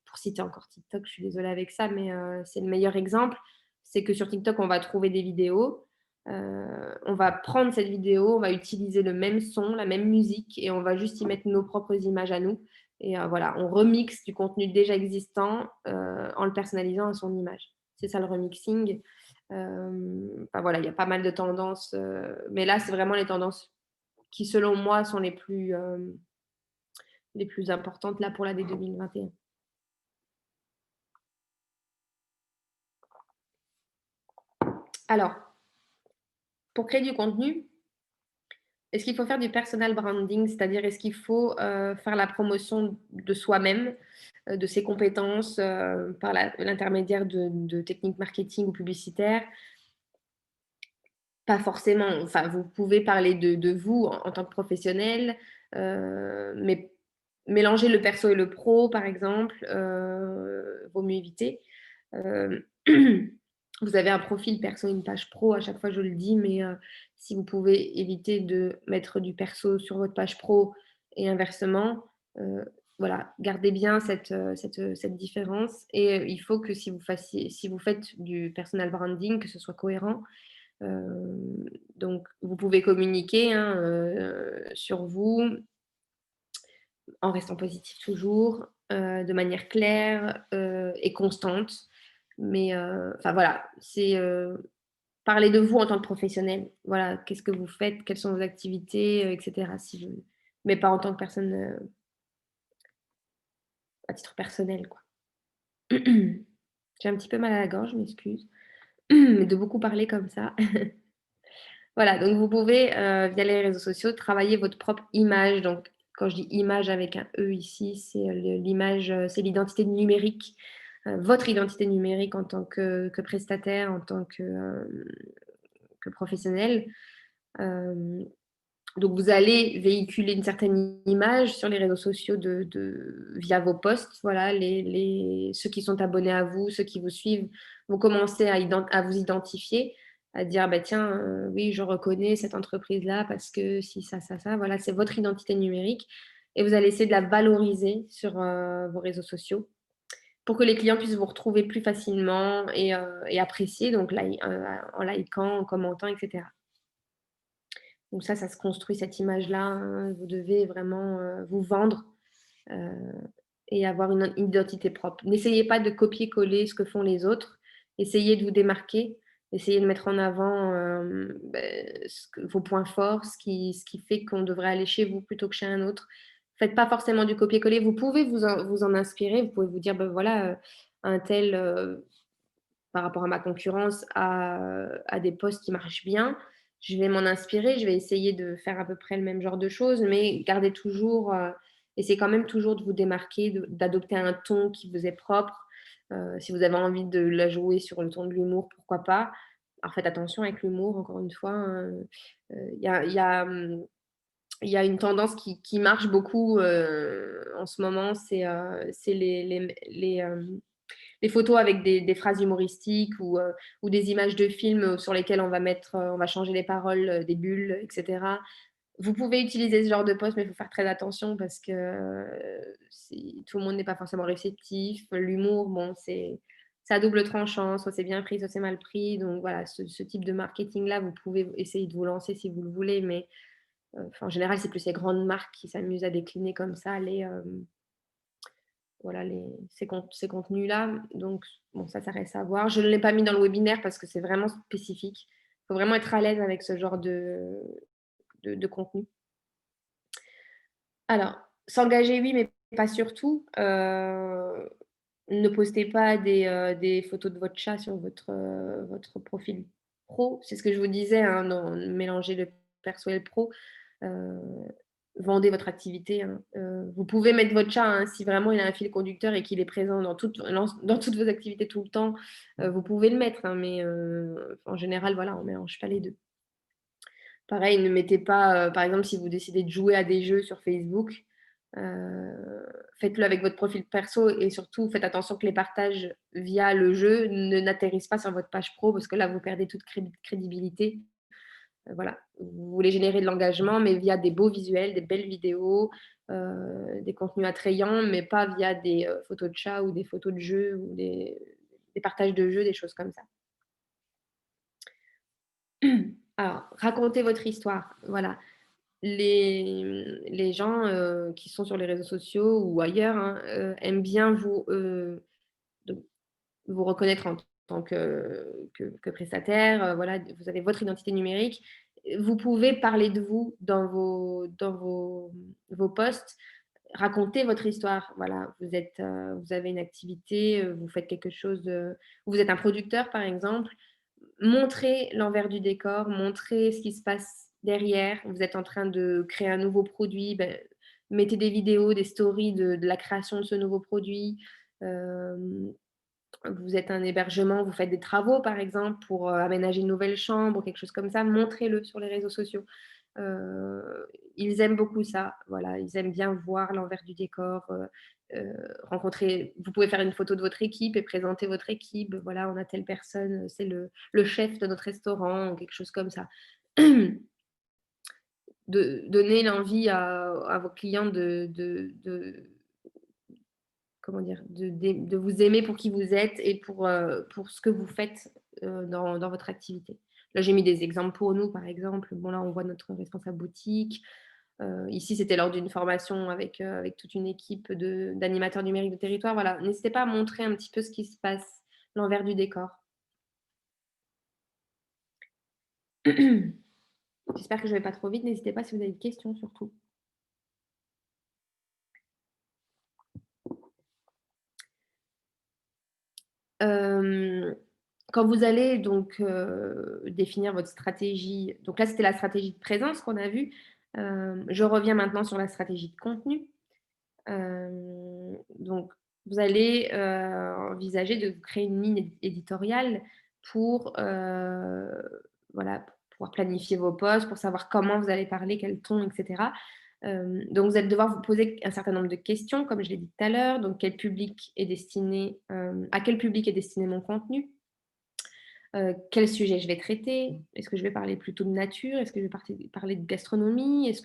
Speaker 1: pour citer encore TikTok, je suis désolée avec ça, mais c'est le meilleur exemple. C'est que sur TikTok, on va trouver des vidéos, on va prendre cette vidéo, on va utiliser le même son, la même musique et on va juste y mettre nos propres images à nous et voilà, on remixe du contenu déjà existant, en le personnalisant à son image. C'est ça le remixing. Enfin voilà, il y a pas mal de tendances, mais là, c'est vraiment les tendances qui, selon moi, sont les plus importantes là pour l'année 2021. Alors, pour créer du contenu, est-ce qu'il faut faire du personal branding? C'est-à-dire, est-ce qu'il faut, faire la promotion de soi-même, de ses compétences, par l'intermédiaire de techniques marketing ou publicitaires? Pas forcément. Enfin, vous pouvez parler de vous en tant que professionnel, mais mélanger le perso et le pro, par exemple, vaut mieux éviter. Hem, vous avez un profil perso, une page pro, à chaque fois je le dis, mais si vous pouvez éviter de mettre du perso sur votre page pro et inversement, heu, voilà, gardez bien cette différence et il faut que si vous faites du personal branding, que ce soit cohérent. Donc vous pouvez communiquer, hein, sur vous, en restant positif toujours, de manière claire, et constante. Mais, enfin voilà, c'est, parler de vous en tant que professionnel. Voilà, qu'est-ce que vous faites? Quelles sont vos activités? Et cetera, si je mais pas en tant que personne, à titre personnel, quoi. J'ai un petit peu mal à la gorge, je m'excuse, mais de beaucoup parler comme ça. Voilà, donc vous pouvez, via les réseaux sociaux, travailler votre propre image. Donc quand je dis image avec un E ici, c'est, l'image, c'est l'identité numérique, votre identité numérique en tant que prestataire, en tant que professionnel. Hem, donc vous allez véhiculer une certaine image sur les réseaux sociaux via vos posts. Voilà, ceux qui sont abonnés à vous, ceux qui vous suivent vont commencer à vous identifier, à dire: «Bah, tiens, oui, je reconnais cette entreprise-là parce que si, ça, ça». Voilà, c'est votre identité numérique et vous allez essayer de la valoriser sur, vos réseaux sociaux pour que les clients puissent vous retrouver plus facilement et apprécier donc en likant, en commentant et cetera. Donc ça se construit cette image-là, hein. Vous devez vraiment, vous vendre, heu et avoir une identité propre. N'essayez pas de copier-coller ce que font les autres. Essayez de vous démarquer. Essayez de mettre en avant, vos points forts, ce qui fait qu'on devrait aller chez vous plutôt que chez un autre. Faites pas forcément du copier-coller. Vous pouvez vous en inspirer. Vous pouvez vous dire: «Ben voilà, un tel, par rapport à ma concurrence, a des postes qui marchent bien. Je vais m'en inspirer, je vais essayer de faire à peu près le même genre de choses, mais gardez toujours, essayez quand même toujours de vous démarquer, d'adopter un ton qui vous est propre. Si vous avez envie de la jouer sur le ton de l'humour, pourquoi pas. Alors faites attention avec l'humour, encore une fois, hein, il y a une tendance qui marche beaucoup, en ce moment, c'est les photos avec des phrases humoristiques ou des images de films, sur lesquelles on va changer les paroles, des bulles et cetera. Vous pouvez utiliser ce genre de post, mais il faut faire très attention parce que, tout le monde n'est pas forcément réceptif. L'humour, bon, c'est à double tranchant, soit c'est bien pris, soit c'est mal pris. Donc voilà, ce type de marketing-là, vous pouvez essayer de vous lancer si vous le voulez, mais, enfin, en général, c'est plus les grandes marques qui s'amusent à décliner comme ça voilà ces contenus-là. Donc bon, ça reste à voir. Je ne l'ai pas mis dans le webinaire parce que c'est vraiment spécifique. Il faut vraiment être à l'aise avec ce genre de contenu. Alors, s'engager, oui, mais pas surtout. Ne postez pas des photos de votre chat sur votre profil. pro. C'est ce que je vous disais, hein, dans mélanger le perso et le pro. Heu, Vendez votre activité, hein. Vous pouvez mettre votre chat, hein, si vraiment il a un fil conducteur et qu'il est présent dans toutes vos activités tout le temps, vous pouvez le mettre, hein, mais en général, voilà, on mélange pas les 2. Pareil, ne mettez pas, par exemple, si vous décidez de jouer à des jeux sur Facebook, faites-le avec votre profil perso et surtout faites attention que les partages via le jeu n'atterrissent pas sur votre page pro parce que là, vous perdez toute crédibilité. Voilà, vous voulez générer de l'engagement, mais via des beaux visuels, des belles vidéos, des contenus attrayants, mais pas via des, photos de chats ou des photos de jeux ou des partages de jeux, des choses comme ça. Alors, racontez votre histoire, voilà. Les gens, qui sont sur les réseaux sociaux ou ailleurs, hein, aiment bien donc vous reconnaître en tant que prestataire, voilà, vous avez votre identité numérique. Vous pouvez parler de vous dans vos posts, raconter votre histoire. Voilà, vous avez une activité, vous faites quelque chose vous êtes un producteur, par exemple. Montrez l'envers du décor, montrez ce qui se passe derrière. Vous êtes en train de créer un nouveau produit, mettez des vidéos, des stories de la création de ce nouveau produit. Hem, Vous êtes un hébergement, vous faites des travaux, par exemple, pour, aménager une nouvelle chambre ou quelque chose comme ça, montrez-le sur les réseaux sociaux. Ils aiment beaucoup ça, voilà, ils aiment bien voir l'envers du décor, rencontrer vous pouvez faire une photo de votre équipe et présenter votre équipe. Voilà, on a telle personne, c'est le chef de notre restaurant ou quelque chose comme ça. De donner l'envie à vos clients de comment dire? De vous aimer pour qui vous êtes et pour ce que vous faites, dans votre activité. Là, j'ai mis des exemples pour nous, par exemple. Bon, là, on voit notre responsable boutique. Ici, c'était lors d'une formation avec toute une équipe d'animateurs numériques de territoire. Voilà, n'hésitez pas à montrer un petit peu ce qui se passe, l'envers du décor. J'espère que je vais pas trop vite. N'hésitez pas si vous avez des questions surtout. Hem, Quand vous allez donc, définir votre stratégie, donc là, c'était la stratégie de présence qu'on a vue. Je reviens maintenant sur la stratégie de contenu. Donc vous allez, envisager de vous créer une ligne éditoriale pour, voilà, pour pouvoir planifier vos posts, pour savoir comment vous allez parler, quel ton et cetera. Donc vous allez devoir vous poser un certain nombre de questions, comme je l'ai dit tout à l'heure. Donc à quel public est destiné mon contenu? Quel sujet je vais traiter? Est-ce que je vais parler plutôt de nature? Est-ce que je vais parler de gastronomie? De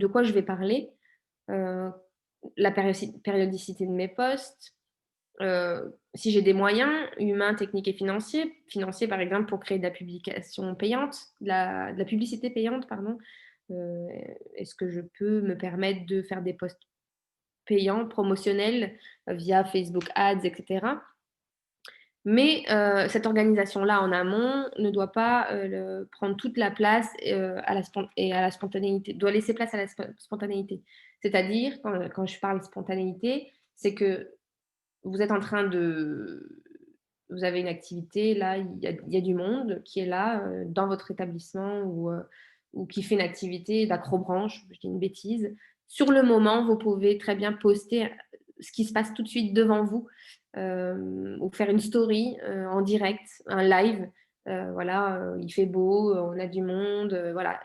Speaker 1: quoi je vais parler? Heu, la périodicité de mes posts, si j'ai des moyens humains, techniques et financiers. Financiers, par exemple, pour créer de la publication payante, de la publicité payante, pardon. Heu, Est-ce que je peux me permettre de faire des posts payants, promotionnels, via Facebook Ads et cetera? Mais cette organisation-là en amont ne doit pas, prendre toute la place, à la spontanéité, doit laisser place à la spontanéité. C'est-à-dire, quand je parle spontanéité, c'est que vous êtes en train de vous avez une activité, là, il y a du monde qui est là, dans votre établissement ou qui fait une activité d'acrobranche, je dis une bêtise. Sur le moment, vous pouvez très bien poster, ce qui se passe tout de suite devant vous, ou faire une story, en direct, un live. Voilà, il fait beau, on a du monde, voilà,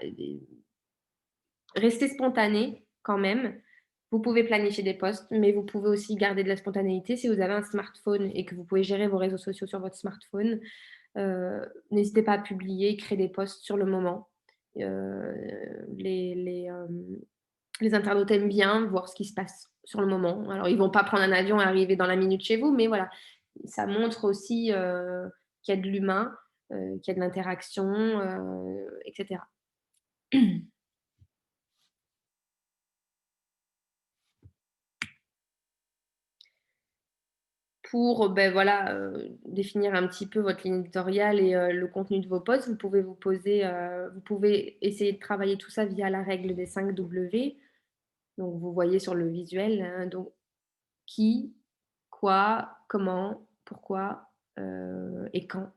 Speaker 1: restez spontané quand même. Vous pouvez planifier des posts, mais vous pouvez aussi garder de la spontanéité. Si vous avez un smartphone et que vous pouvez gérer vos réseaux sociaux sur votre smartphone, n'hésitez pas à publier, créer des posts sur le moment. Heu, les internautes aiment bien voir ce qui se passe sur le moment. Alors, ils vont pas prendre un avion et arriver dans la minute chez vous, mais voilà, ça montre aussi, qu'il y a de l'humain, qu'il y a de l'interaction, et cetera. Pour, voilà, définir un petit peu votre ligne éditoriale et le contenu de vos posts, vous pouvez essayer de travailler tout ça via la règle des 5 W. Donc vous voyez sur le visuel, hein, donc qui, quoi, comment, pourquoi, et quand.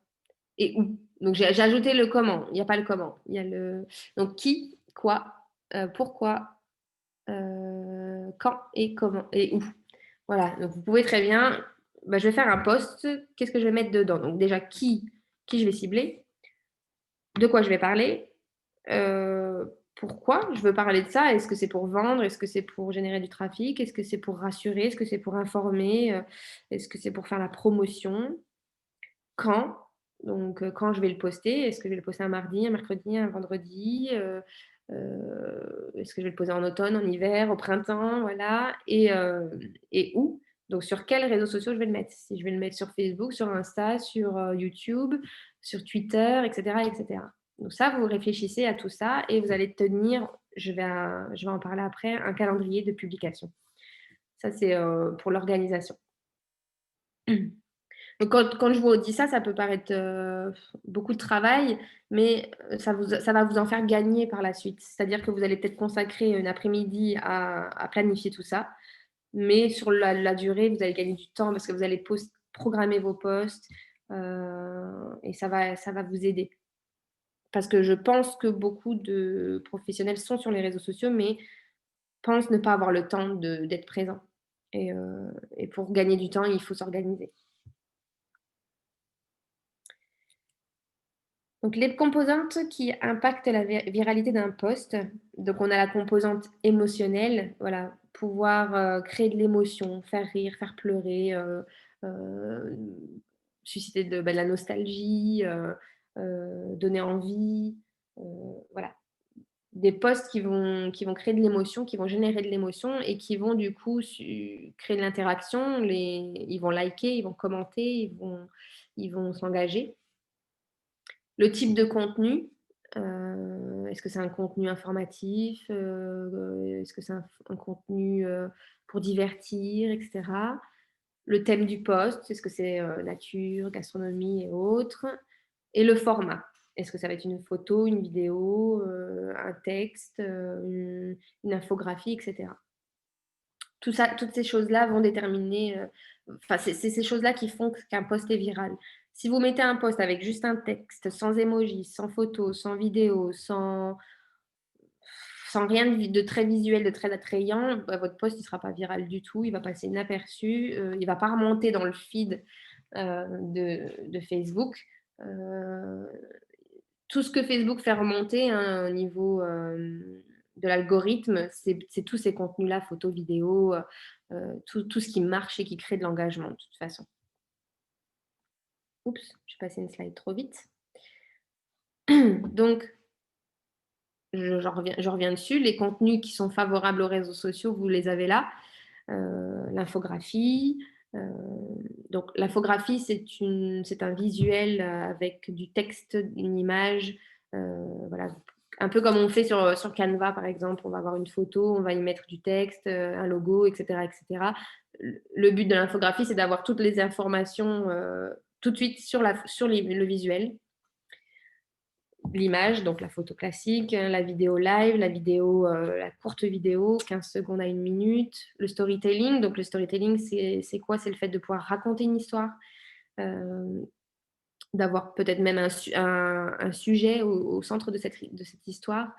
Speaker 1: et où. Donc j'ai ajouté le comment, il y a pas le comment. Il y a le donc qui, quoi, pourquoi, quand et comment et où. Voilà, donc vous pouvez très bien je vais faire un post, qu'est-ce que je vais mettre dedans? Donc déjà qui je vais cibler, de quoi je vais parler, pourquoi je veux parler de ça? Est-ce que c'est pour vendre? Est-ce que c'est pour générer du trafic? Est-ce que c'est pour rassurer? Est-ce que c'est pour informer? Est-ce que c'est pour faire la promotion? Quand? Donc, quand je vais le poster? Est-ce que je vais le poster un mardi, un mercredi, un vendredi? Est-ce que je vais le poser en automne, en hiver, au printemps? Voilà et où? Donc sur quels réseaux sociaux je vais le mettre? Si je vais le mettre sur Facebook, sur Insta, sur, YouTube, sur Twitter et cetera et cetera. Donc ça, vous réfléchissez à tout ça et vous allez tenir, je vais en parler après, un calendrier de publication. Ça, c'est, pour l'organisation. Donc quand je vous dis ça, ça peut paraître, beaucoup de travail, mais ça va vous en faire gagner par la suite. C'est-à-dire que vous allez peut-être consacrer une après-midi à planifier tout ça, mais sur la durée, vous allez gagner du temps parce que vous allez programmer vos posts, et ça va vous aider. Parce que je pense que beaucoup de professionnels sont sur les réseaux sociaux, mais pensent ne pas avoir le temps d'être présents et pour gagner du temps, il faut s'organiser. Donc les composantes qui impactent la viralité d'un post, donc on a la composante émotionnelle, voilà, pouvoir, créer de l'émotion, faire rire, faire pleurer, heu, susciter de la nostalgie, donner envie, heu, voilà. Des posts qui vont créer de l'émotion, qui vont générer de l'émotion et qui vont du coup créer de l'interaction. Ils vont liker, ils vont commenter, ils vont s'engager. Le type de contenu, est-ce que c'est un contenu informatif? Est-ce que c'est un contenu, pour divertir et cetera? Le thème du post, est-ce que c'est, nature, gastronomie et autres? Et le format. Est-ce que ça va être une photo, une vidéo, un texte, une infographie et cetera? Tout ça, toutes ces choses-là vont déterminer, enfin, c'est ces choses-là qui font qu'un post est viral. Si vous mettez un post avec juste un texte, sans émoji, sans photo, sans vidéo, sans rien de très visuel, de très attrayant, votre post il sera pas viral du tout, il va passer inaperçu, il va pas remonter dans le feed, de Facebook. Heu, Tout ce que Facebook fait remonter, hein, au niveau, de l'algorithme, c'est tous ces contenus-là, photos, vidéos, tout ce qui marche et qui crée de l'engagement de toute façon. Oups, j'ai passé une slide trop vite. Donc je reviens dessus, les contenus qui sont favorables aux réseaux sociaux, vous les avez là. L'infographie, heu, donc l'infographie, c'est un visuel, avec du texte, une image, voilà, un peu comme on fait sur Canva, par exemple. On va avoir une photo, on va y mettre du texte, un logo et cetera et cetera. Le but de l'infographie, c'est d'avoir toutes les informations, tout de suite sur le visuel. L'image, donc la photo classique, la vidéo live, la courte vidéo, 15 secondes à 1 minute, le storytelling. Donc le storytelling, c'est quoi? C'est le fait de pouvoir raconter une histoire, heu, d'avoir peut-être même un sujet au centre de cette histoire,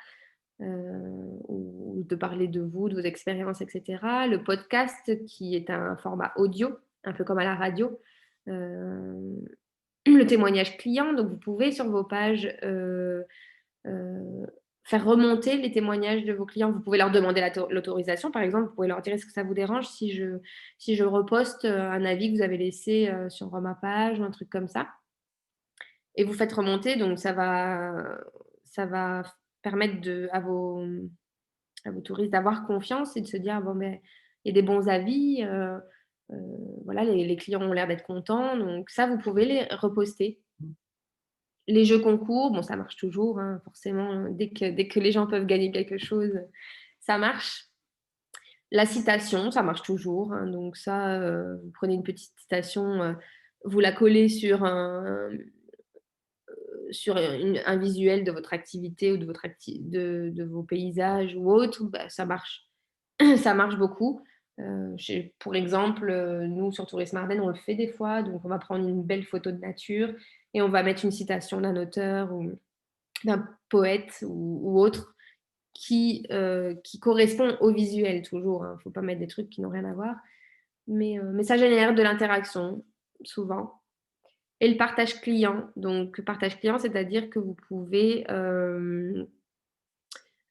Speaker 1: ou de parler de vous, de vos expériences et cetera. Le podcast qui est un format audio, un peu comme à la radio. Hem, le témoignage client, donc vous pouvez sur vos pages, Heu, faire remonter les témoignages de vos clients. Vous pouvez leur demander l'autorisation, par exemple. Vous pouvez leur dire: «Est-ce que ça vous dérange si je reposte, un avis que vous avez laissé, sur ma page?» ou un truc comme ça et vous faites remonter, donc ça va permettre à vos touristes d'avoir confiance et de se dire: «Bon, beh, il y a des bons avis, heu, voilà, les clients ont l'air d'être contents», donc ça, vous pouvez les reposter. Les jeux concours, bon ça marche toujours, hein, forcément, dès que les gens peuvent gagner quelque chose, ça marche. La citation, ça marche toujours, hein, donc ça, vous prenez une petite citation, vous la collez sur un visuel de votre activité ou de vos paysages ou autre, bah, ça marche. Ça marche beaucoup. Pour exemple, nous sur Tourisme Ardennes, on le fait des fois, donc on va prendre une belle photo de nature et on va mettre une citation d'un auteur ou d'un poète ou autre qui correspond au visuel toujours, hein. Faut pas mettre des trucs qui n'ont rien à voir, mais ça génère de l'interaction, souvent. Et le partage client, donc partage client, c'est-à-dire que vous pouvez, heu,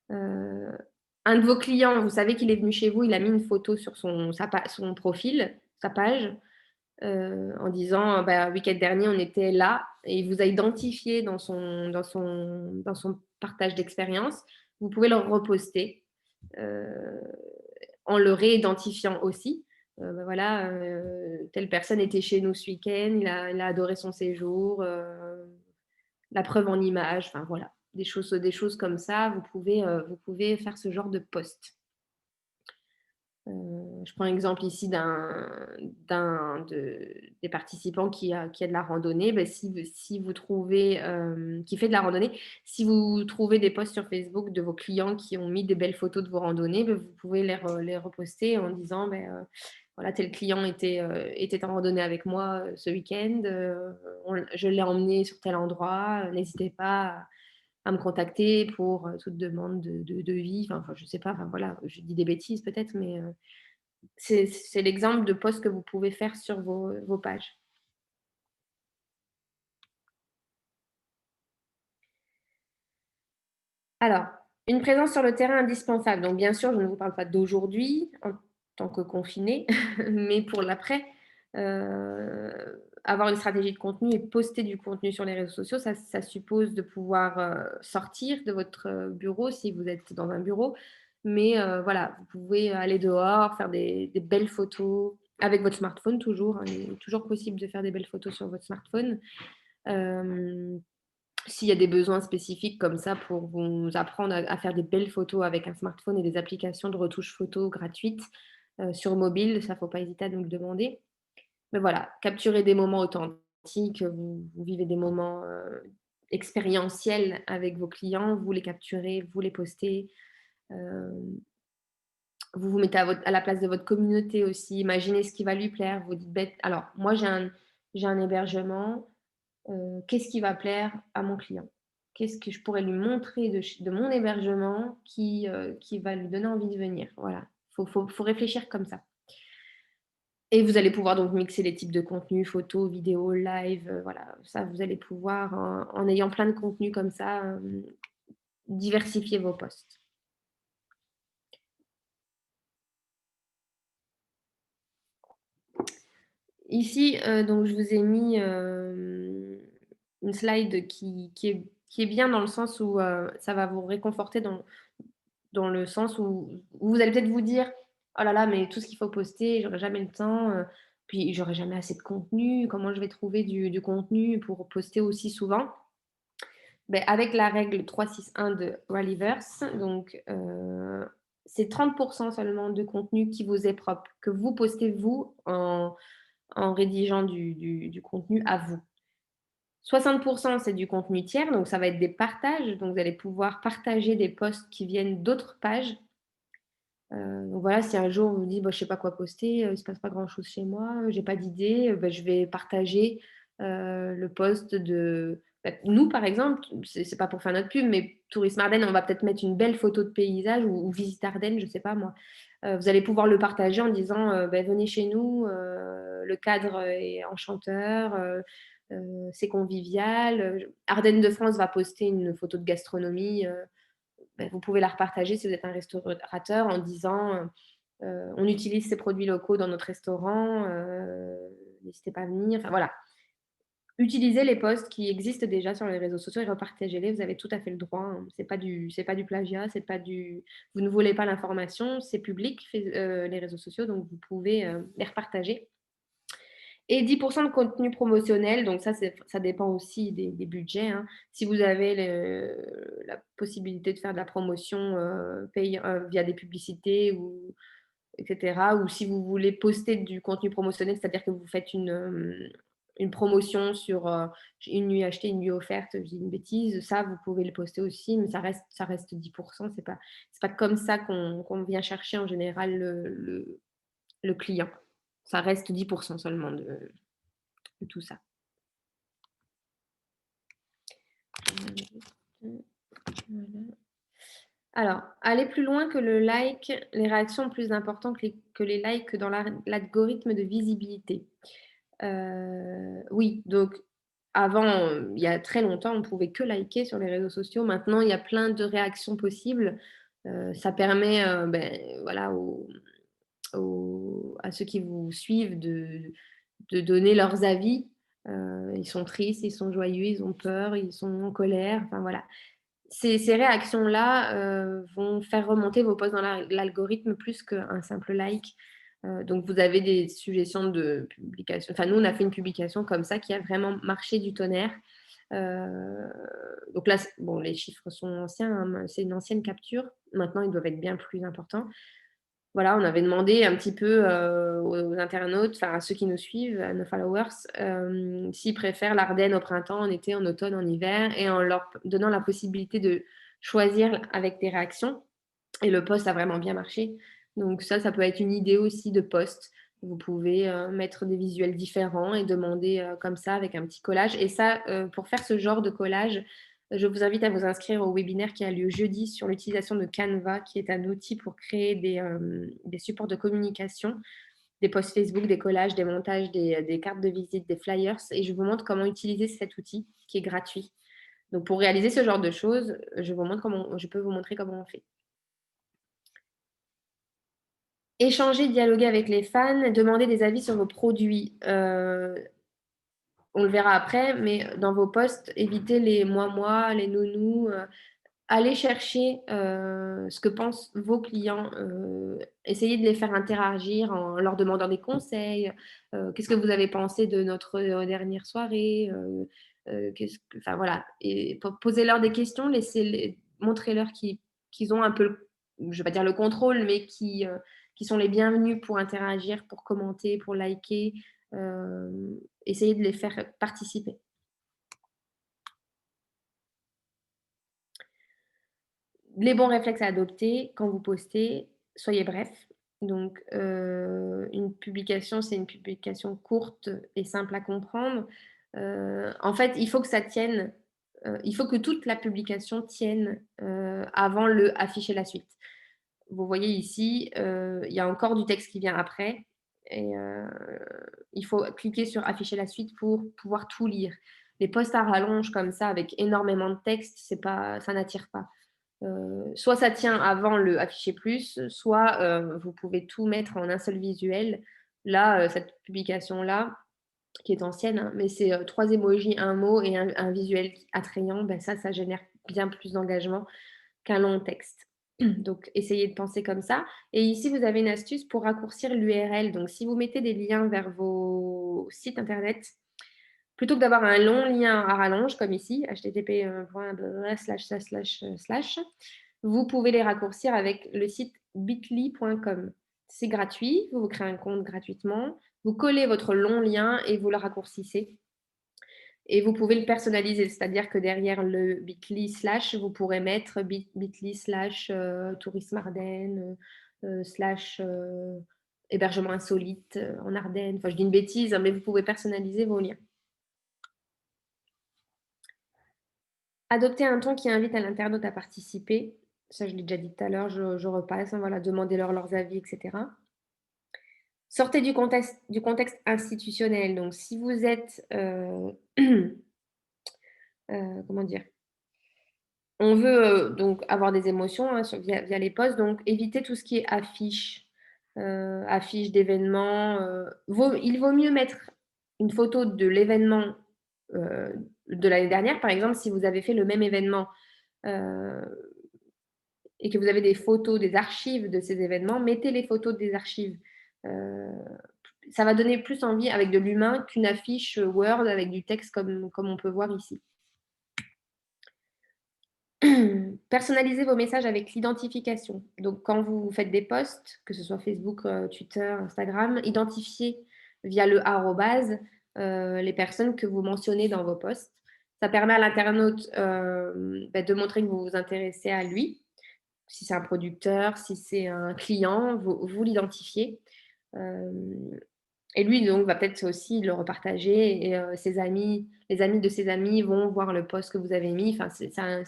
Speaker 1: un de vos clients, vous savez qu'il est venu chez vous, il a mis une photo sur son profil, sa page, en disant: «Bah, week-end dernier, on était là» et il vous a identifié dans son partage d'expérience. Vous pouvez le reposter, heu, en le réidentifiant aussi. Bah, voilà, telle personne était chez nous ce week-end, il a adoré son séjour, la preuve en image, enfin voilà, des choses comme ça, vous pouvez faire ce genre de post. Je prends l'exemple ici des participants qui a de la randonnée. Bah, si vous trouvez, qui fait de la randonnée, si vous trouvez des posts sur Facebook de vos clients qui ont mis des belles photos de vos randonnées, bah, vous pouvez les reposter en disant, beh, voilà, tel client était en randonnée avec moi, ce week-end, je l'ai emmené sur tel endroit, n'hésitez pas à me contacter pour, toute demande de devis. Enfin, je sais pas, enfin voilà, je dis des bêtises peut-être, mais c'est l'exemple de post que vous pouvez faire sur vos pages. Alors, une présence sur le terrain indispensable. Donc bien sûr, je ne vous parle pas d'aujourd'hui, en tant que confiné, mais pour l'après, avoir une stratégie de contenu et poster du contenu sur les réseaux sociaux, ça suppose de pouvoir, sortir de votre, bureau si vous êtes dans un bureau. Mais, voilà, vous pouvez aller dehors, faire des belles photos avec votre smartphone toujours, hein. Il est toujours possible de faire des belles photos sur votre smartphone. Hem S'il y a des besoins spécifiques comme ça pour vous apprendre à faire des belles photos avec un smartphone et des applications de retouche photo gratuites, sur mobile, ça, faut pas hésiter à nous le demander. Mais voilà, capturer des moments authentiques, vous vivez des moments, expérientiels avec vos clients, vous les capturez, vous les postez, hem, vous vous mettez à la place de votre communauté aussi, imaginez ce qui va lui plaire. Vous dites: «Beh, alors moi j'ai un hébergement, qu'est-ce qui va plaire à mon client? Qu'est-ce que je pourrais lui montrer de mon hébergement qui va lui donner envie de venir?» Voilà, faut réfléchir comme ça et vous allez pouvoir donc mixer les types de contenus, photos, vidéos, live, voilà, ça vous allez pouvoir en ayant plein de contenus comme ça, diversifier vos posts. Ici, donc je vous ai mis, une slide qui est bien dans le sens où, ça va vous réconforter dans le sens où vous allez peut-être vous dire: «Oh là là, mais tout ce qu'il faut poster, j'aurai jamais le temps, puis j'aurai jamais assez de contenu. Comment je vais trouver du contenu pour poster aussi souvent?» Beh, avec la règle 3-6-1 de Rallyverse, donc c'est 30 seulement de contenu qui vous est propre, que vous postez vous en rédigeant du contenu à vous. 60 c'est du contenu tiers, donc ça va être des partages, donc vous allez pouvoir partager des posts qui viennent d'autres pages. Donc voilà, si un jour vous vous dites: «Bah, je sais pas quoi poster, il se passe pas grand chose chez moi, j'ai pas d'idée», bah, je vais partager, le post de bah, nous par exemple, c'est pas pour faire notre pub, mais Tourisme Ardennes, on va peut-être mettre une belle photo de paysage ou Visite Ardennes, je sais pas moi. Vous allez pouvoir le partager en disant, bah: «Venez chez nous, le cadre est enchanteur, c'est convivial», Ardennes de France va poster une photo de gastronomie, beh, vous pouvez la repartager si vous êtes un restaurateur en disant, «On utilise ces produits locaux dans notre restaurant, n'hésitez pas à venir». Enfin voilà, utilisez les posts qui existent déjà sur les réseaux sociaux et repartagez-les, vous avez tout à fait le droit, hein. C'est pas du plagiat, c'est pas du vous ne volez pas l'information, c'est public, les réseaux sociaux, donc vous pouvez, les repartager et 10 de contenu promotionnel, donc ça dépend aussi des budgets, hein. Si vous avez la possibilité de faire de la promotion, via des publicités ou et cetera, ou si vous voulez poster du contenu promotionnel, c'est-à-dire que vous faites une promotion sur, une nuit achetée, une nuit offerte, je dis une bêtise, ça vous pouvez le poster aussi, mais ça reste 10. C'est pas comme ça qu'on vient chercher en général le le client. Ça reste 10% seulement de tout ça. Voilà. Alors, aller plus loin que le like, les réactions ont plus d'importance que les likes dans l'algorithme de visibilité. Oui, donc avant, il y a très longtemps, on pouvait que liker sur les réseaux sociaux. Maintenant, il y a plein de réactions possibles. Ça permet, voilà, à ceux qui vous suivent de donner leurs avis. Ils sont tristes, ils sont joyeux, ils ont peur, ils sont en colère, enfin voilà. Ces réactions-là, vont faire remonter vos posts dans l'algorithme plus qu'un simple like. Donc vous avez des suggestions de publications. Enfin, nous, on a fait une publication comme ça qui a vraiment marché du tonnerre. Donc là, bon, les chiffres sont anciens, hein, c'est une ancienne capture. Maintenant, ils doivent être bien plus importants. Voilà, on avait demandé un petit peu, aux internautes, enfin à ceux qui nous suivent, à nos followers, s'ils préfèrent l'Ardenne au printemps, en été, en automne, en hiver, et en leur donnant la possibilité de choisir avec des réactions. Et le post a vraiment bien marché. Donc ça peut être une idée aussi de post. Vous pouvez, mettre des visuels différents et demander, comme ça avec un petit collage. Et ça, pour faire ce genre de collage, je vous invite à vous inscrire au webinaire qui a lieu jeudi sur l'utilisation de Canva, qui est un outil pour créer des supports de communication, des posts Facebook, des collages, des montages, des cartes de visite, des flyers. Et je vous montre comment utiliser cet outil qui est gratuit. Donc pour réaliser ce genre de choses, je peux vous montrer comment on fait. Échanger, dialoguer avec les fans, demander des avis sur vos produits. On le verra après, mais dans vos posts, évitez les moi, les nounous. Allez chercher, ce que pensent vos clients. Essayez de les faire interagir en leur demandant des conseils. Qu'est-ce que vous avez pensé de notre dernière soirée? Enfin voilà. Et posez-leur des questions, montrez-leur qu'ils ont un peu, je ne vais pas dire le contrôle, mais qui sont les bienvenus pour interagir, pour commenter, pour liker. Essayez de les faire participer. Les bons réflexes à adopter quand vous postez, soyez bref. Donc, une publication, c'est une publication courte et simple à comprendre. En fait, il faut que ça tienne, il faut que toute la publication tienne, avant le afficher la suite. Vous voyez ici, il y a encore du texte qui vient après et il faut cliquer sur afficher la suite pour pouvoir tout lire. Les posts à rallonge comme ça avec énormément de texte, ça n'attire pas. Soit ça tient avant le afficher plus, soit vous pouvez tout mettre en un seul visuel. Là, cette publication-là, qui est ancienne, hein, mais c'est 3 emojis, un mot et un visuel attrayant, ben ça génère bien plus d'engagement qu'un long texte. Donc, essayez de penser comme ça. Et ici, vous avez une astuce pour raccourcir l'URL. Donc, si vous mettez des liens vers vos sites internet, plutôt que d'avoir un long lien à rallonge, comme ici, http vous pouvez les raccourcir avec le site bitly.com. C'est gratuit, vous créez un compte gratuitement, vous collez votre long lien et vous le raccourcissez. Et vous pouvez le personnaliser, c'est-à-dire que derrière le bit.ly / vous pourrez mettre bit.ly / tourisme Ardennes / hébergement insolite en Ardennes. Enfin, je dis une bêtise, hein, mais vous pouvez personnaliser vos liens. Adopter un ton qui invite à l'internaute à participer. Ça, je l'ai déjà dit tout à l'heure, je repasse. Hein, voilà, demandez-leur leurs avis, etc. Sortez du contexte institutionnel. Donc, si vous êtes, comment dire, on veut donc avoir des émotions hein, via les posts, donc évitez tout ce qui est affiches d'événements. Il vaut mieux mettre une photo de l'événement de l'année dernière, par exemple, si vous avez fait le même événement et que vous avez des photos, des archives de ces événements, mettez les photos des archives. Ça va donner plus envie avec de l'humain qu'une affiche Word avec du texte comme on peut voir ici. Personnalisez vos messages avec l'identification. Donc, quand vous faites des posts, que ce soit Facebook, Twitter, Instagram, identifiez via le arrobase les personnes que vous mentionnez dans vos posts. Ça permet à l'internaute de montrer que vous vous intéressez à lui. Si c'est un producteur, si c'est un client, vous l'identifiez. Et lui, donc, va peut-être aussi le repartager et ses amis les amis de ses amis vont voir le post que vous avez mis. Enfin, ça a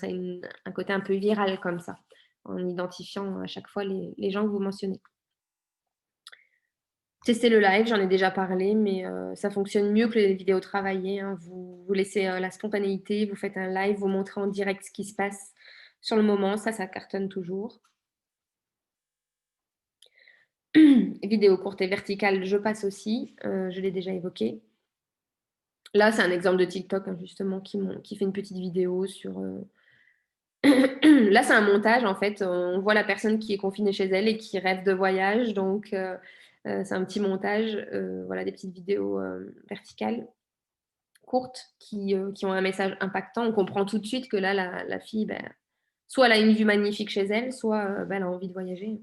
Speaker 1: un côté un peu viral comme ça, en identifiant à chaque fois les gens que vous mentionnez. Testez le live, j'en ai déjà parlé, mais ça fonctionne mieux que les vidéos travaillées, hein. Vous laissez, la spontanéité, vous faites un live, vous montrez en direct ce qui se passe sur le moment, ça cartonne toujours. Vidéo courte et verticale, je passe aussi, je l'ai déjà évoqué. Là, c'est un exemple de TikTok, hein, justement, qui fait une petite vidéo sur, Là, c'est un montage, en fait. On voit la personne qui est confinée chez elle et qui rêve de voyage. Donc, c'est un petit montage, voilà, des petites vidéos verticales, courtes, qui ont un message impactant. On comprend tout de suite que là, la fille, ben, soit elle a une vue magnifique chez elle, soit ben, elle a envie de voyager.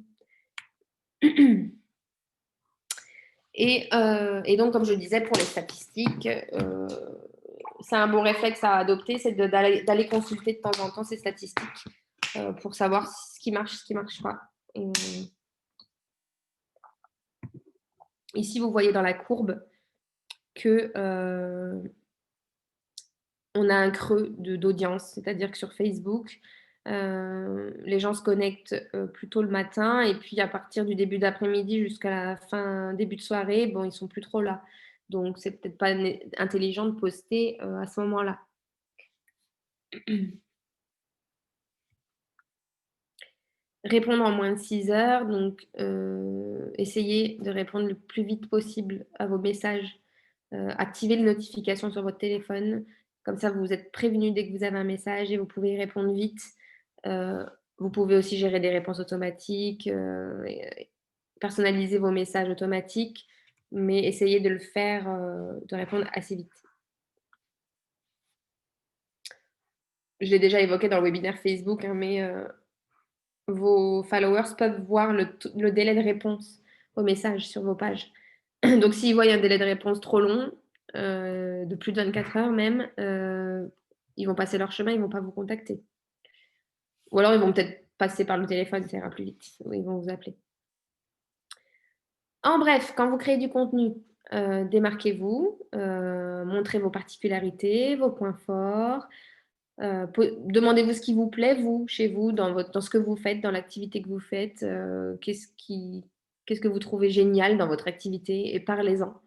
Speaker 1: Et donc, comme je disais, pour les statistiques, c'est un bon réflexe à adopter, c'est d'aller consulter de temps en temps ces statistiques pour savoir ce qui marche pas. Et, ici, vous voyez dans la courbe que on a un creux d'audience, c'est-à-dire que sur Facebook, les gens se connectent plutôt le matin et puis à partir du début d'après-midi jusqu'à la fin, début de soirée, bon, ils sont plus trop là. Donc, c'est peut-être pas intelligent de poster à ce moment-là. Répondre en moins de 6 heures, donc essayez de répondre le plus vite possible à vos messages. Activez les notifications sur votre téléphone. Comme ça, vous êtes prévenu dès que vous avez un message et vous pouvez y répondre vite. Heu, Vous pouvez aussi gérer des réponses automatiques, et personnaliser vos messages automatiques, mais essayez de le faire, de répondre assez vite. Je l'ai déjà évoqué dans le webinaire Facebook, hein, mais vos followers peuvent voir le délai de réponse aux messages sur vos pages. Donc s'ils voient un délai de réponse trop long, de plus de 24 heures même, ils vont passer leur chemin, ils vont pas vous contacter. Ou alors ils vont peut-être passer par le téléphone, ça ira plus vite, ou ils vont vous appeler. En bref, quand vous créez du contenu, démarquez-vous, montrez vos particularités, vos points forts, demandez-vous ce qui vous plaît, vous, chez vous, dans ce que vous faites, dans l'activité que vous faites, qu'est-ce que vous trouvez génial dans votre activité et parlez-en.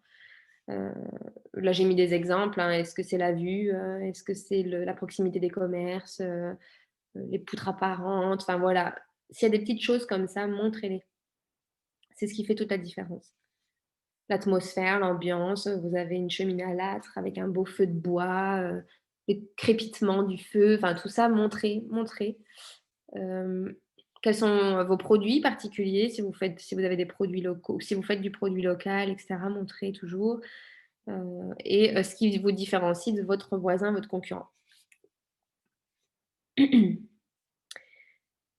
Speaker 1: Là, j'ai mis des exemples, hein. Est-ce que c'est la vue? Est-ce que c'est la proximité des commerces? Les poutres apparentes? Enfin, voilà. S'il y a des petites choses comme ça, montrez-les. C'est ce qui fait toute la différence. L'atmosphère, l'ambiance, vous avez une cheminée à l'âtre avec un beau feu de bois, le crépitement du feu, enfin tout ça, montrez. Hem, Quels sont vos produits particuliers? Si vous avez des produits locaux, si vous faites du produit local et cetera, montrez toujours, ce qui vous différencie de votre voisin, votre concurrent.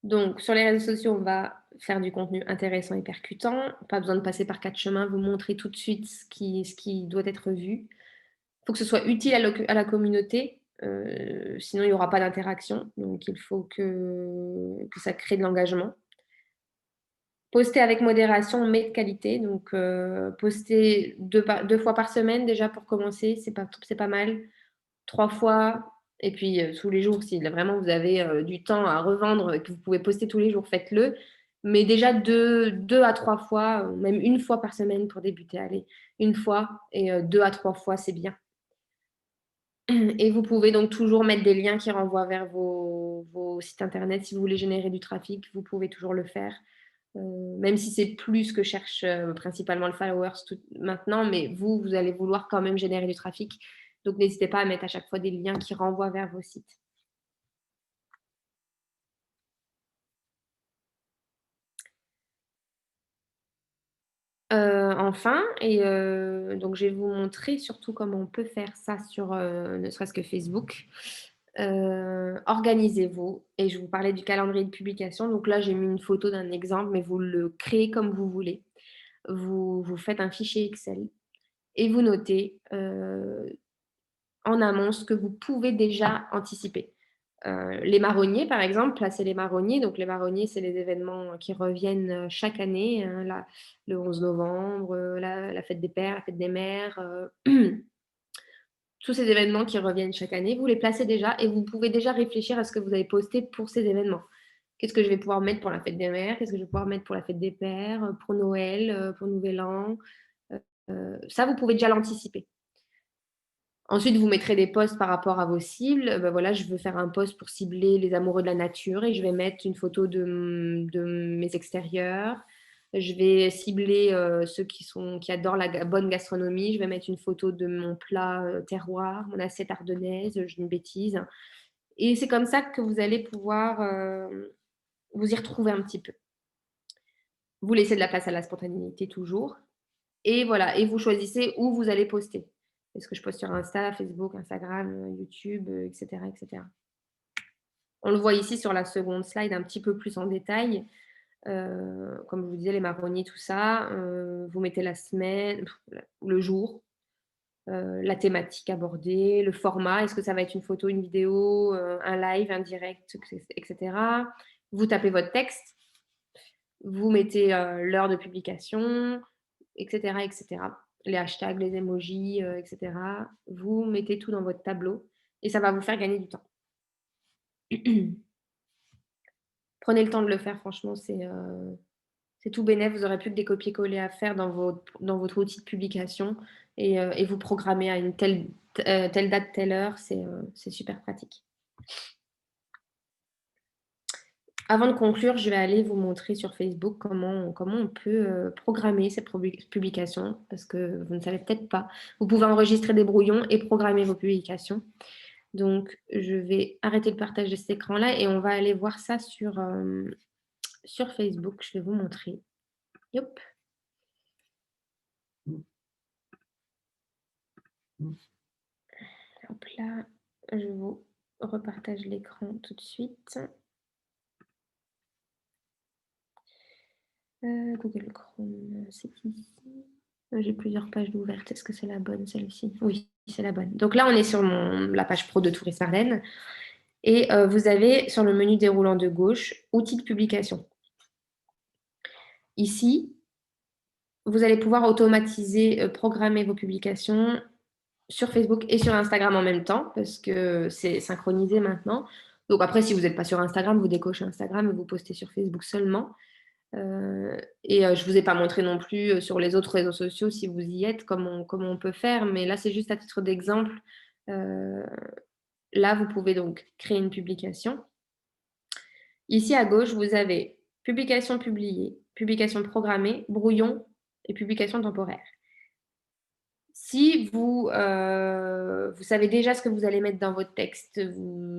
Speaker 1: Donc sur les réseaux sociaux, on va faire du contenu intéressant et percutant. Pas besoin de passer par 4 chemins, vous montrez tout de suite ce qui doit être vu. Il faut que ce soit utile à la communauté, sinon il y aura pas d'interaction. Donc il faut que ça crée de l'engagement. Poster avec modération, mais de qualité. Donc poster 2 fois par semaine déjà pour commencer, c'est pas mal. 3 fois et puis tous les jours si là vraiment vous avez du temps à revendre et que vous pouvez poster tous les jours, faites-le. Mais déjà 2 à 3 fois, même 1 fois par semaine pour débuter. Allez, 1 fois et 2 à 3 fois, c'est bien. Et vous pouvez donc toujours mettre des liens qui renvoient vers vos sites internet. Si vous voulez générer du trafic, vous pouvez toujours le faire. Même si c'est plus ce que cherche principalement le followers maintenant, mais vous allez vouloir quand même générer du trafic. Donc n'hésitez pas à mettre à chaque fois des liens qui renvoient vers vos sites. Enfin, donc je vais vous montrer surtout comment on peut faire ça sur ne serait-ce que Facebook. Organisez-vous et je vous parlais du calendrier de publication. Donc là, j'ai mis une photo d'un exemple, mais vous le créez comme vous voulez. Vous faites un fichier Excel et vous notez en amont ce que vous pouvez déjà anticiper. Les marronniers, par exemple, placer les marronniers. Donc les marronniers, c'est les événements qui reviennent chaque année, hein, le 11 novembre, la fête des pères, la fête des mères, tous ces événements qui reviennent chaque année, vous les placez déjà et vous pouvez déjà réfléchir à ce que vous avez posté pour ces événements. Qu'est-ce que je vais pouvoir mettre pour la fête des mères? Qu'est-ce que je vais pouvoir mettre pour la fête des pères, pour Noël, pour Nouvel An? Ça, vous pouvez déjà l'anticiper. Ensuite, vous mettrez des posts par rapport à vos cibles. Ben voilà, je veux faire un post pour cibler les amoureux de la nature et je vais mettre une photo de mes extérieurs. Je vais cibler ceux qui adorent la bonne gastronomie. Je vais mettre une photo de mon plat terroir, mon assiette ardennaise, je dis une bêtise. Et c'est comme ça que vous allez pouvoir vous y retrouver un petit peu. Vous laissez de la place à la spontanéité toujours. Et voilà, et vous choisissez où vous allez poster. Est-ce que je poste sur Insta, Facebook, Instagram, YouTube, etc., etc. On le voit ici sur la seconde slide un petit peu plus en détail. Comme je vous disais, les marronniers, tout ça. Vous mettez la semaine, le jour, la thématique abordée, le format. Est-ce que ça va être une photo, une vidéo, un live, un direct, etc. Vous tapez votre texte. Vous mettez l'heure de publication, etc., etc. Les hashtags, les emojis, etc. Vous mettez tout dans votre tableau et ça va vous faire gagner du temps. Prenez le temps de le faire, franchement, c'est tout bénef. Vous n'aurez plus que des copier-coller à faire dans votre outil de publication et vous programmez à une telle date, telle heure. C'est super pratique. Avant de conclure, je vais aller vous montrer sur Facebook comment on peut programmer ces publications, parce que vous ne savez peut-être pas. Vous pouvez enregistrer des brouillons et programmer vos publications. Donc, je vais arrêter le partage de cet écran-là et on va aller voir ça sur Facebook. Je vais vous montrer. Hop. Hop là, je vous repartage l'écran tout de suite. Google Chrome, c'est ici. J'ai plusieurs pages ouvertes. Est-ce que c'est la bonne, celle-ci? Oui, c'est la bonne. Donc là, on est sur la page pro de Tourisme Ardennes. Et vous avez sur le menu déroulant de gauche, outils de publication. Ici, vous allez pouvoir automatiser, programmer vos publications sur Facebook et sur Instagram en même temps, parce que c'est synchronisé maintenant. Donc après, si vous n'êtes pas sur Instagram, vous décochez Instagram et vous postez sur Facebook seulement. Je ne vous ai pas montré non plus sur les autres réseaux sociaux, si vous y êtes, comment on peut faire. Mais là, c'est juste à titre d'exemple. Là, vous pouvez donc créer une publication. Ici, à gauche, vous avez publication publiée, publication programmée, brouillon et publication temporaire. Si vous savez déjà ce que vous allez mettre dans votre texte,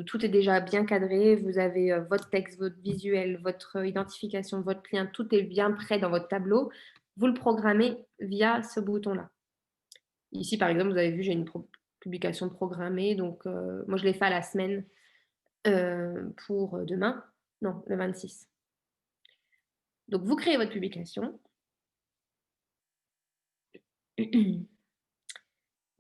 Speaker 1: tout est déjà bien cadré, vous avez votre texte, votre visuel, votre identification, votre lien, tout est bien prêt dans votre tableau, vous le programmez via ce bouton-là. Ici, par exemple, vous avez vu, j'ai une publication programmée, donc moi, je l'ai fait à la semaine pour demain, non, le 26. Donc, vous créez votre publication.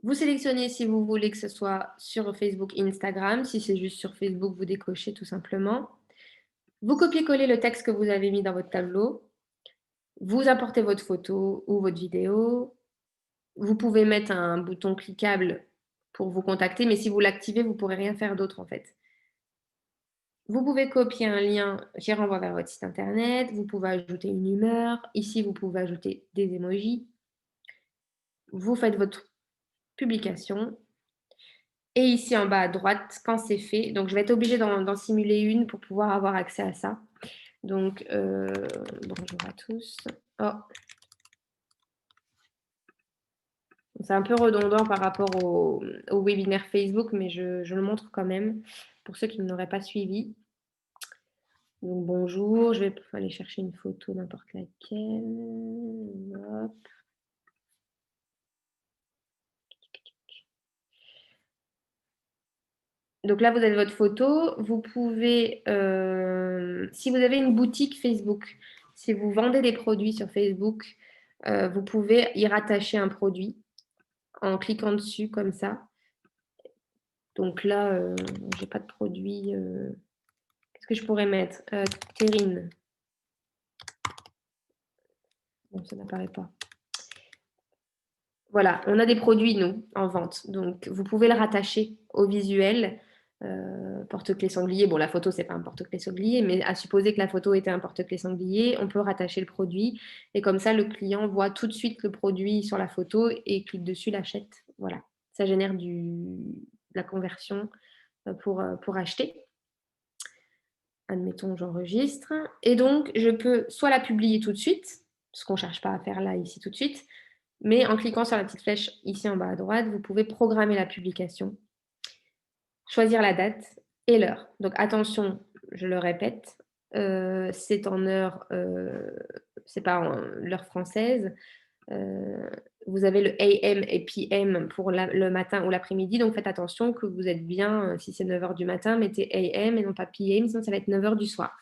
Speaker 1: Vous sélectionnez si vous voulez que ce soit sur Facebook, Instagram. Si c'est juste sur Facebook, vous décochez tout simplement. Vous copiez-collez le texte que vous avez mis dans votre tableau. Vous importez votre photo ou votre vidéo. Vous pouvez mettre un bouton cliquable pour vous contacter, mais si vous l'activez, vous ne pourrez rien faire d'autre en fait. Vous pouvez copier un lien qui renvoie vers votre site internet. Vous pouvez ajouter une humeur. Ici, vous pouvez ajouter des emojis. Vous faites votre publication. Et ici en bas à droite, quand c'est fait, donc je vais être obligée d'en simuler une pour pouvoir avoir accès à ça. Donc, bonjour à tous. Oh. C'est un peu redondant par rapport au webinaire Facebook, mais je le montre quand même pour ceux qui ne l'auraient pas suivi. Donc, bonjour, je vais aller chercher une photo n'importe laquelle. Hop. Donc là, vous avez votre photo. Vous pouvez, si vous avez une boutique Facebook, si vous vendez des produits sur Facebook, vous pouvez y rattacher un produit en cliquant dessus comme ça. Donc là, j'ai pas de produit. Qu'est-ce que je pourrais mettre? Terrine. Bon, ça n'apparaît pas. Voilà, on a des produits, nous, en vente. Donc, vous pouvez le rattacher au visuel. Porte-clés sanglier. Bon, la photo, c'est pas un porte-clés sanglier, mais à supposer que la photo était un porte-clés sanglier, on peut rattacher le produit. Et comme ça, le client voit tout de suite le produit sur la photo et clique dessus, l'achète. Voilà, ça génère de la conversion pour acheter. Admettons, j'enregistre. Et donc, je peux soit la publier tout de suite, ce qu'on ne cherche pas à faire là, ici, tout de suite, mais en cliquant sur la petite flèche ici en bas à droite, vous pouvez programmer la publication, choisir la date et l'heure. Donc attention, je le répète, c'est en heure, c'est pas en l'heure française. Vous avez le AM et PM pour le matin ou l'après-midi, donc faites attention que vous êtes bien, si c'est 9h du matin, mettez AM et non pas PM, sinon ça va être 9h du soir.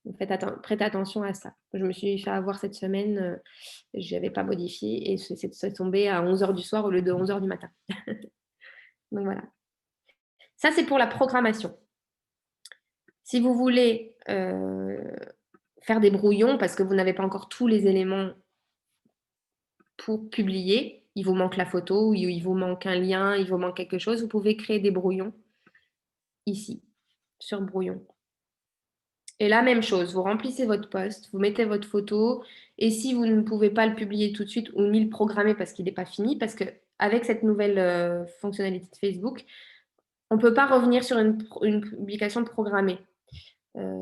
Speaker 1: Donc prêtez attention à ça. Je me suis fait avoir cette semaine, je n'avais pas modifié et c'est tombé à 11h du soir au lieu de 11h du matin. Donc voilà. Ça, c'est pour la programmation. Si vous voulez faire des brouillons parce que vous n'avez pas encore tous les éléments pour publier, il vous manque la photo, ou il vous manque un lien, il vous manque quelque chose, vous pouvez créer des brouillons ici, sur brouillon. Et la même chose, vous remplissez votre post, vous mettez votre photo, et si vous ne pouvez pas le publier tout de suite ou ni le programmer parce qu'il n'est pas fini, parce qu'avec cette nouvelle fonctionnalité de Facebook, on ne peut pas revenir sur une publication programmée.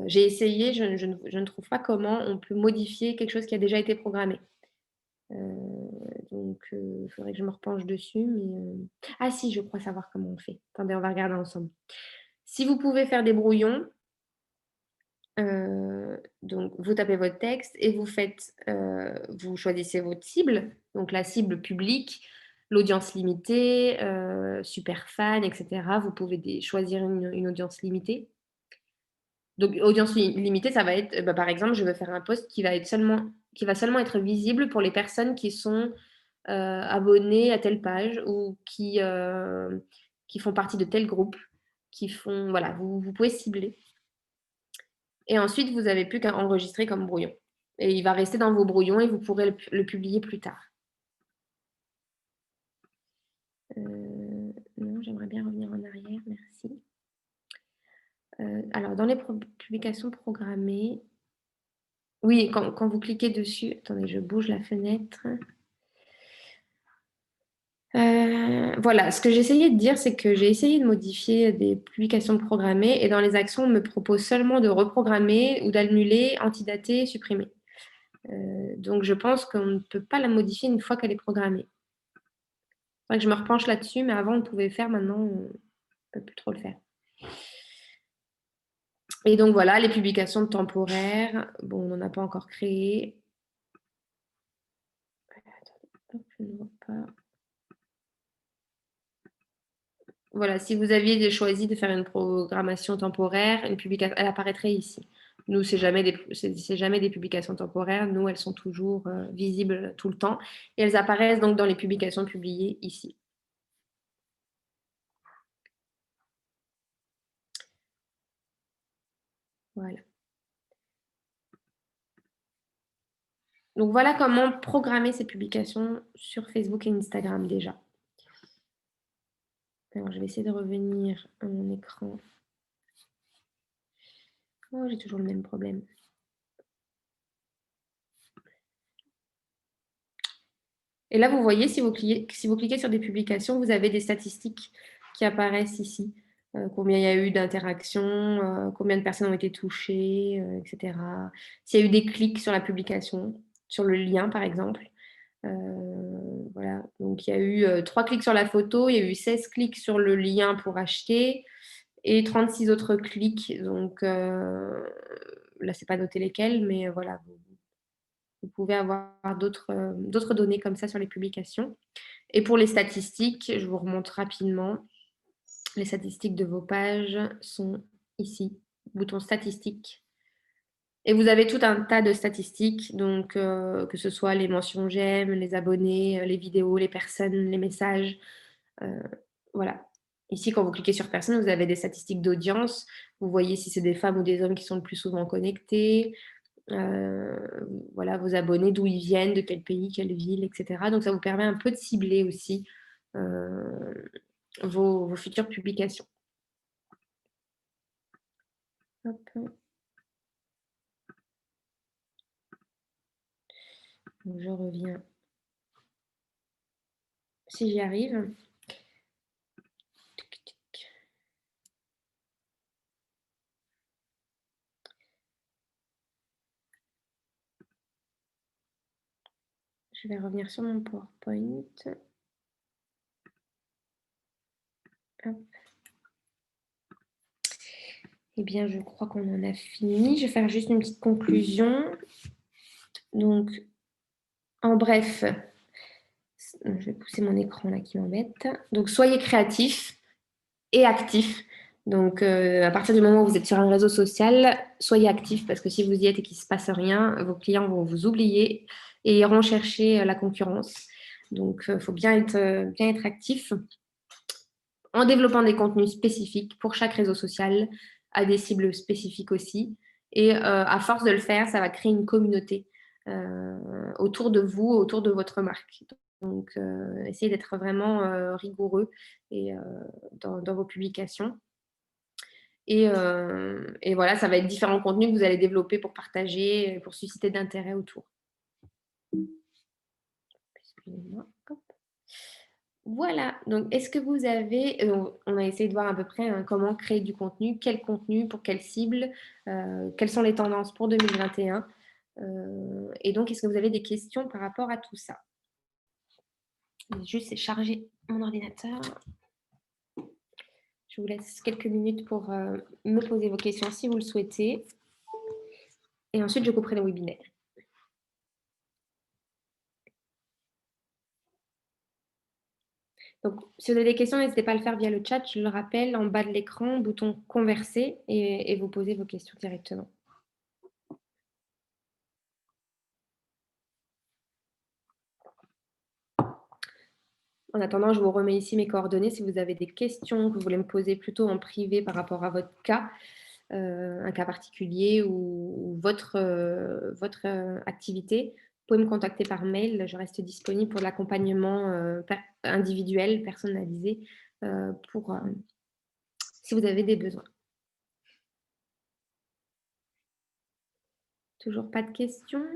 Speaker 1: J'ai essayé, je ne trouve pas comment on peut modifier quelque chose qui a déjà été programmé. Donc, il faudrait que je me repenche dessus. Ah si, je crois savoir comment on fait. Attendez, on va regarder ensemble. Si vous pouvez faire des brouillons, donc vous tapez votre texte et vous choisissez votre cible, donc la cible publique, l'audience limitée, super fan, etc. Vous pouvez choisir une audience limitée. Donc audience limitée, ça va être, par exemple, je veux faire un post qui va seulement être visible pour les personnes qui sont abonnées à telle page ou qui font partie de tel groupe, voilà, vous pouvez cibler. Et ensuite, vous n'avez plus qu'à enregistrer comme brouillon. Et il va rester dans vos brouillons et vous pourrez le publier plus tard. Non, j'aimerais bien revenir en arrière, merci. Alors, dans les publications programmées, oui, quand vous cliquez dessus, attendez, je bouge la fenêtre. Voilà, ce que j'essayais de dire, c'est que j'ai essayé de modifier des publications programmées et dans les actions, on me propose seulement de reprogrammer ou d'annuler, antidater, supprimer. Donc, je pense qu'on ne peut pas la modifier une fois qu'elle est programmée. C'est vrai que je me repenche là-dessus, mais avant, on pouvait faire, maintenant, on ne peut plus trop le faire. Et donc, voilà, les publications temporaires. Bon, on n'en a pas encore créé. Attendez, je ne vois pas. Voilà, si vous aviez choisi de faire une programmation temporaire, une publication, elle apparaîtrait ici. Nous, c'est jamais des publications temporaires. Nous, elles sont toujours visibles tout le temps. Et elles apparaissent donc dans les publications publiées ici. Voilà. Donc, voilà comment programmer ces publications sur Facebook et Instagram déjà. Alors, je vais essayer de revenir à mon écran. Oh, j'ai toujours le même problème. Et là, vous voyez, si vous cliquez sur des publications, vous avez des statistiques qui apparaissent ici. Combien il y a eu d'interactions, combien de personnes ont été touchées, etc. S'il y a eu des clics sur la publication, sur le lien, par exemple. Voilà, donc il y a eu 3 clics sur la photo, il y a eu 16 clics sur le lien pour acheter et 36 autres clics. Donc là, c'est pas noté lesquels, mais voilà, vous pouvez avoir d'autres données comme ça sur les publications. Et pour les statistiques, je vous remonte rapidement. Les statistiques de vos pages sont ici, bouton statistiques. Et vous avez tout un tas de statistiques, donc que ce soit les mentions j'aime, les abonnés, les vidéos, les personnes, les messages. Voilà. Ici, quand vous cliquez sur personne, vous avez des statistiques d'audience. Vous voyez si c'est des femmes ou des hommes qui sont le plus souvent connectés. Voilà, vos abonnés, d'où ils viennent, de quel pays, quelle ville, etc. Donc, ça vous permet un peu de cibler aussi vos futures publications. Hop. Donc, je reviens. Si j'y arrive. Je vais revenir sur mon PowerPoint. Hop. Eh bien, je crois qu'on en a fini. Je vais faire juste une petite conclusion. Donc, en bref, je vais pousser mon écran là qui m'embête. Donc, soyez créatifs et actifs. Donc, à partir du moment où vous êtes sur un réseau social, soyez actifs parce que si vous y êtes et qu'il ne se passe rien, vos clients vont vous oublier et iront chercher la concurrence. Donc, il faut bien être actif en développant des contenus spécifiques pour chaque réseau social, à des cibles spécifiques aussi. Et à force de le faire, ça va créer une communauté autour de vous, autour de votre marque. Donc, essayez d'être vraiment rigoureux et, dans vos publications. Et voilà, ça va être différents contenus que vous allez développer pour partager, pour susciter d'intérêt autour. Excusez-moi. Voilà, donc est-ce que vous avez, on a essayé de voir à peu près comment créer du contenu, quel contenu, pour quelle cible, quelles sont les tendances pour 2021. Et donc, est-ce que vous avez des questions par rapport à tout ça? Juste charger mon ordinateur. Je vous laisse quelques minutes pour me poser vos questions si vous le souhaitez. Et ensuite, je couperai le webinaire. Donc, si vous avez des questions, n'hésitez pas à le faire via le chat. Je le rappelle, en bas de l'écran, bouton converser et vous posez vos questions directement. En attendant, je vous remets ici mes coordonnées si vous avez des questions que vous voulez me poser plutôt en privé par rapport à votre cas, un cas particulier ou votre activité. Vous pouvez me contacter par mail. Je reste disponible pour l'accompagnement individuel, personnalisé, si vous avez des besoins. Toujours pas de questions?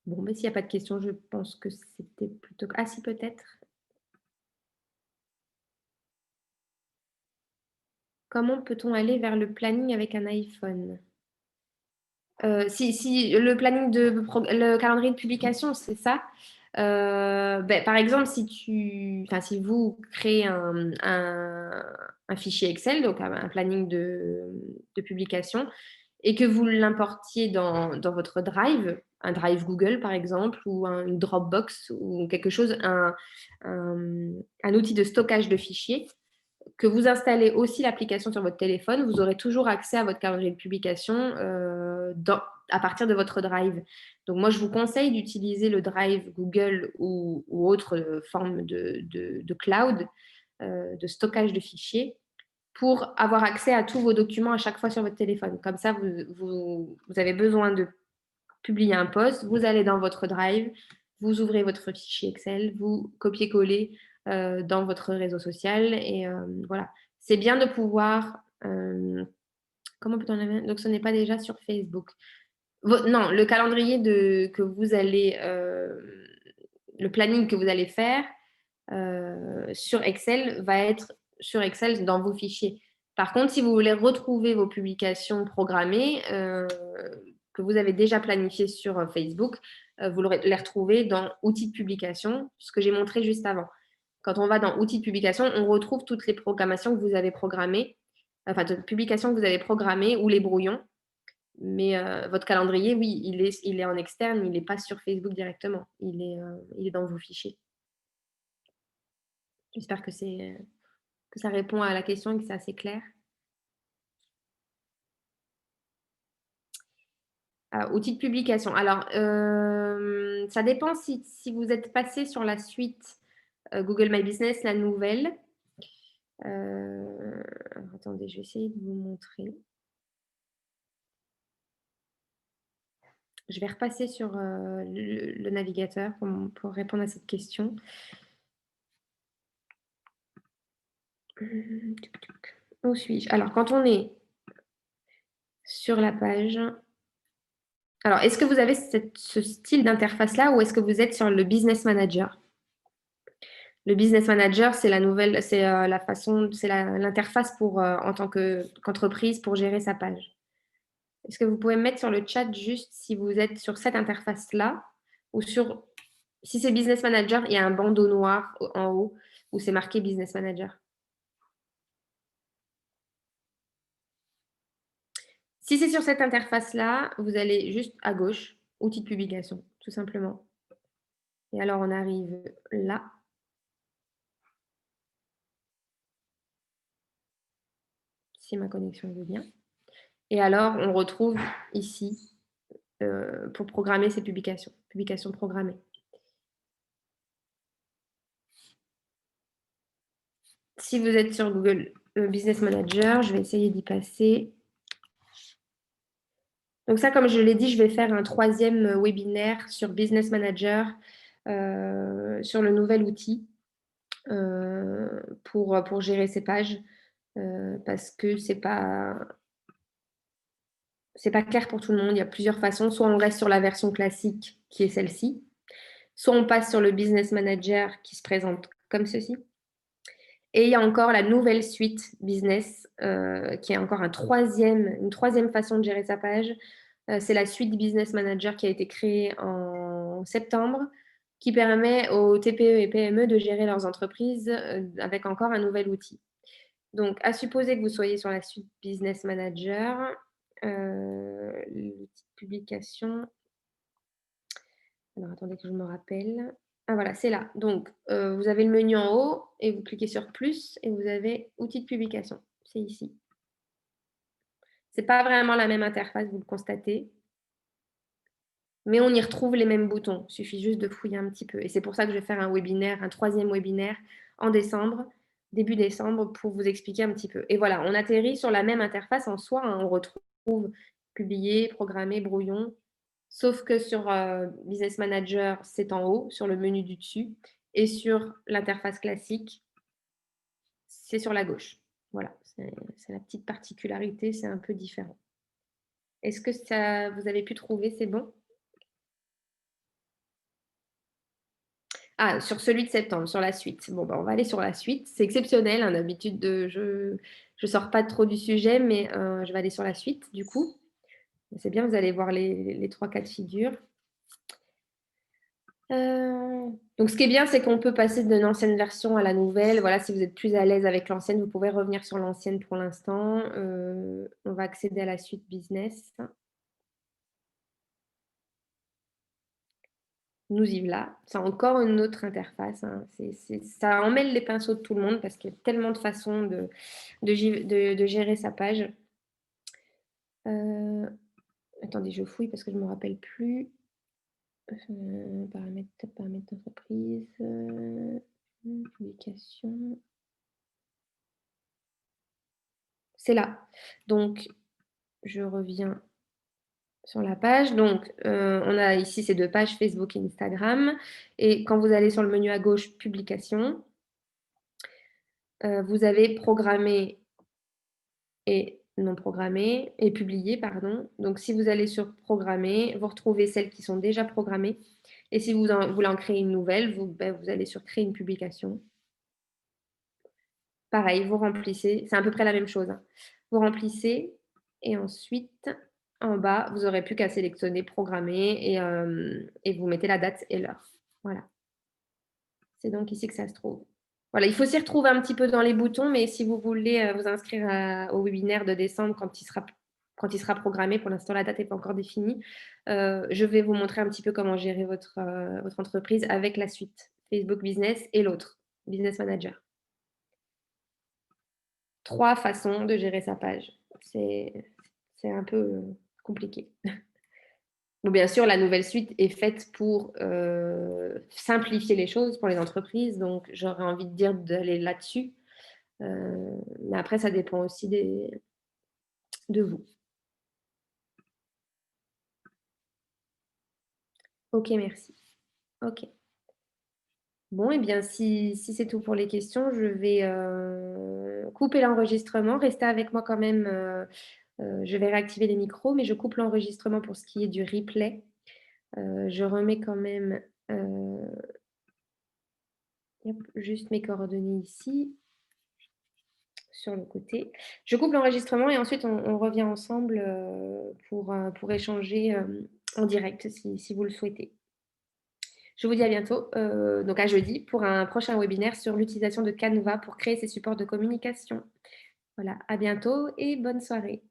Speaker 1: Bon, mais s'il n'y a pas de questions, je pense que c'était plutôt... Ah si, peut-être. Comment peut-on aller vers le planning avec un iPhone? Si le planning le calendrier de publication, c'est ça. Par exemple, si vous créez un fichier Excel, donc un planning de publication, et que vous l'importiez dans votre Drive, un Drive Google par exemple, ou une Dropbox, ou quelque chose, un outil de stockage de fichiers, que vous installez aussi l'application sur votre téléphone, vous aurez toujours accès à votre calendrier de publication à partir de votre Drive. Donc moi, je vous conseille d'utiliser le Drive Google ou autre forme de cloud, de stockage de fichiers, pour avoir accès à tous vos documents à chaque fois sur votre téléphone. Comme ça, vous avez besoin de publier un post, vous allez dans votre Drive, vous ouvrez votre fichier Excel, vous copiez-collez dans votre réseau social et voilà. C'est bien de pouvoir... comment peut-on avoir... Donc, ce n'est pas déjà sur Facebook. Non, le calendrier que vous allez... le planning que vous allez faire sur Excel va être sur Excel dans vos fichiers. Par contre, si vous voulez retrouver vos publications programmées que vous avez déjà planifiées sur Facebook, vous les retrouvez dans outils de publication, ce que j'ai montré juste avant. Quand on va dans outils de publication, on retrouve toutes les programmations que vous avez programmées, enfin, de publications que vous avez programmées ou les brouillons. Mais votre calendrier, oui, il est en externe, il n'est pas sur Facebook directement. Il est dans vos fichiers. J'espère que ça répond à la question et que c'est assez clair. Outils de publication. Alors, ça dépend si vous êtes passé sur la suite Google My Business, la nouvelle. Alors attendez, je vais essayer de vous montrer. Je vais repasser sur, le navigateur pour répondre à cette question. Tuc tuc. Où suis-je? Alors quand on est sur la page, alors est-ce que vous avez ce style d'interface-là ou est-ce que vous êtes sur le Business Manager? Le Business Manager, c'est la nouvelle, c'est, la façon, c'est l'interface pour, en tant qu'entreprise pour gérer sa page. Est-ce que vous pouvez me mettre sur le chat juste si vous êtes sur cette interface-là ou sur, si c'est Business Manager, il y a un bandeau noir en haut où c'est marqué Business Manager. Si c'est sur cette interface-là, vous allez juste à gauche, outils de publication, tout simplement. Et alors on arrive là. Si ma connexion veut bien. Et alors on retrouve ici, pour programmer ses publications, publications programmées. Si vous êtes sur Google Business Manager, je vais essayer d'y passer. Donc ça, comme je l'ai dit, je vais faire un 3e webinaire sur Business Manager, sur le nouvel outil, pour gérer ces pages, parce que c'est pas clair pour tout le monde. Il y a plusieurs façons. Soit on reste sur la version classique, qui est celle-ci, soit on passe sur le Business Manager qui se présente comme ceci. Et il y a encore la nouvelle suite Business, qui est encore une troisième façon de gérer sa page. C'est la suite Business Manager qui a été créée en septembre, qui permet aux TPE et PME de gérer leurs entreprises avec encore un nouvel outil. Donc, à supposer que vous soyez sur la suite Business Manager, l'outil de publication. Alors, attendez que je me rappelle. Ah voilà, c'est là. Donc, vous avez le menu en haut et vous cliquez sur plus et vous avez outils de publication. C'est ici. C'est pas vraiment la même interface, vous le constatez. Mais on y retrouve les mêmes boutons. Il suffit juste de fouiller un petit peu. Et c'est pour ça que je vais faire un webinaire, un 3e webinaire en décembre, début décembre, pour vous expliquer un petit peu. Et voilà, on atterrit sur la même interface en soi, hein. On retrouve publier, programmer, brouillon. Sauf que sur Business Manager, c'est en haut, sur le menu du dessus. Et sur l'interface classique, c'est sur la gauche. Voilà, c'est la petite particularité, c'est un peu différent. Est-ce que ça, vous avez pu trouver, c'est bon? Ah, sur celui de septembre, sur la suite. Bon, bah, on va aller sur la suite. C'est exceptionnel, hein, d'habitude, je sors pas trop du sujet, mais je vais aller sur la suite, du coup. C'est bien, vous allez voir les 3 cas de figure. Donc ce qui est bien, c'est qu'on peut passer d'une ancienne version à la nouvelle. Voilà, si vous êtes plus à l'aise avec l'ancienne, vous pouvez revenir sur l'ancienne pour l'instant. On va accéder à la suite business. Nous y voilà. C'est encore une autre interface, hein. Ça emmêle les pinceaux de tout le monde parce qu'il y a tellement de façons de gérer sa page. Attendez, je fouille parce que je ne me rappelle plus. Paramètres d'entreprise, publication. C'est là. Donc, je reviens sur la page. Donc, on a ici ces 2 pages, Facebook et Instagram. Et quand vous allez sur le menu à gauche, publication, vous avez programmé et non programmé et publié, pardon. Donc, si vous allez sur programmer, vous retrouvez celles qui sont déjà programmées. Et si vous voulez en créer une nouvelle, vous allez sur créer une publication. Pareil, vous remplissez, c'est à peu près la même chose, hein. Vous remplissez et ensuite, en bas, vous n'aurez plus qu'à sélectionner programmer et vous mettez la date et l'heure. Voilà. C'est donc ici que ça se trouve. Voilà, il faut s'y retrouver un petit peu dans les boutons, mais si vous voulez vous inscrire au webinaire de décembre quand il sera programmé, pour l'instant la date n'est pas encore définie, je vais vous montrer un petit peu comment gérer votre entreprise avec la suite Facebook Business et l'autre, Business Manager. 3 façons de gérer sa page. C'est un peu compliqué. Bon, bien sûr, la nouvelle suite est faite pour simplifier les choses pour les entreprises, donc j'aurais envie de dire d'aller là-dessus. Mais après, ça dépend aussi de vous. Ok, merci. Ok. Bon, eh bien, si c'est tout pour les questions, je vais couper l'enregistrement. Restez avec moi quand même. Je vais réactiver les micros, mais je coupe l'enregistrement pour ce qui est du replay. Je remets quand même juste mes coordonnées ici, sur le côté. Je coupe l'enregistrement et ensuite on revient ensemble pour échanger en direct si vous le souhaitez. Je vous dis à bientôt, donc à jeudi, pour un prochain webinaire sur l'utilisation de Canva pour créer ses supports de communication. Voilà, à bientôt et bonne soirée.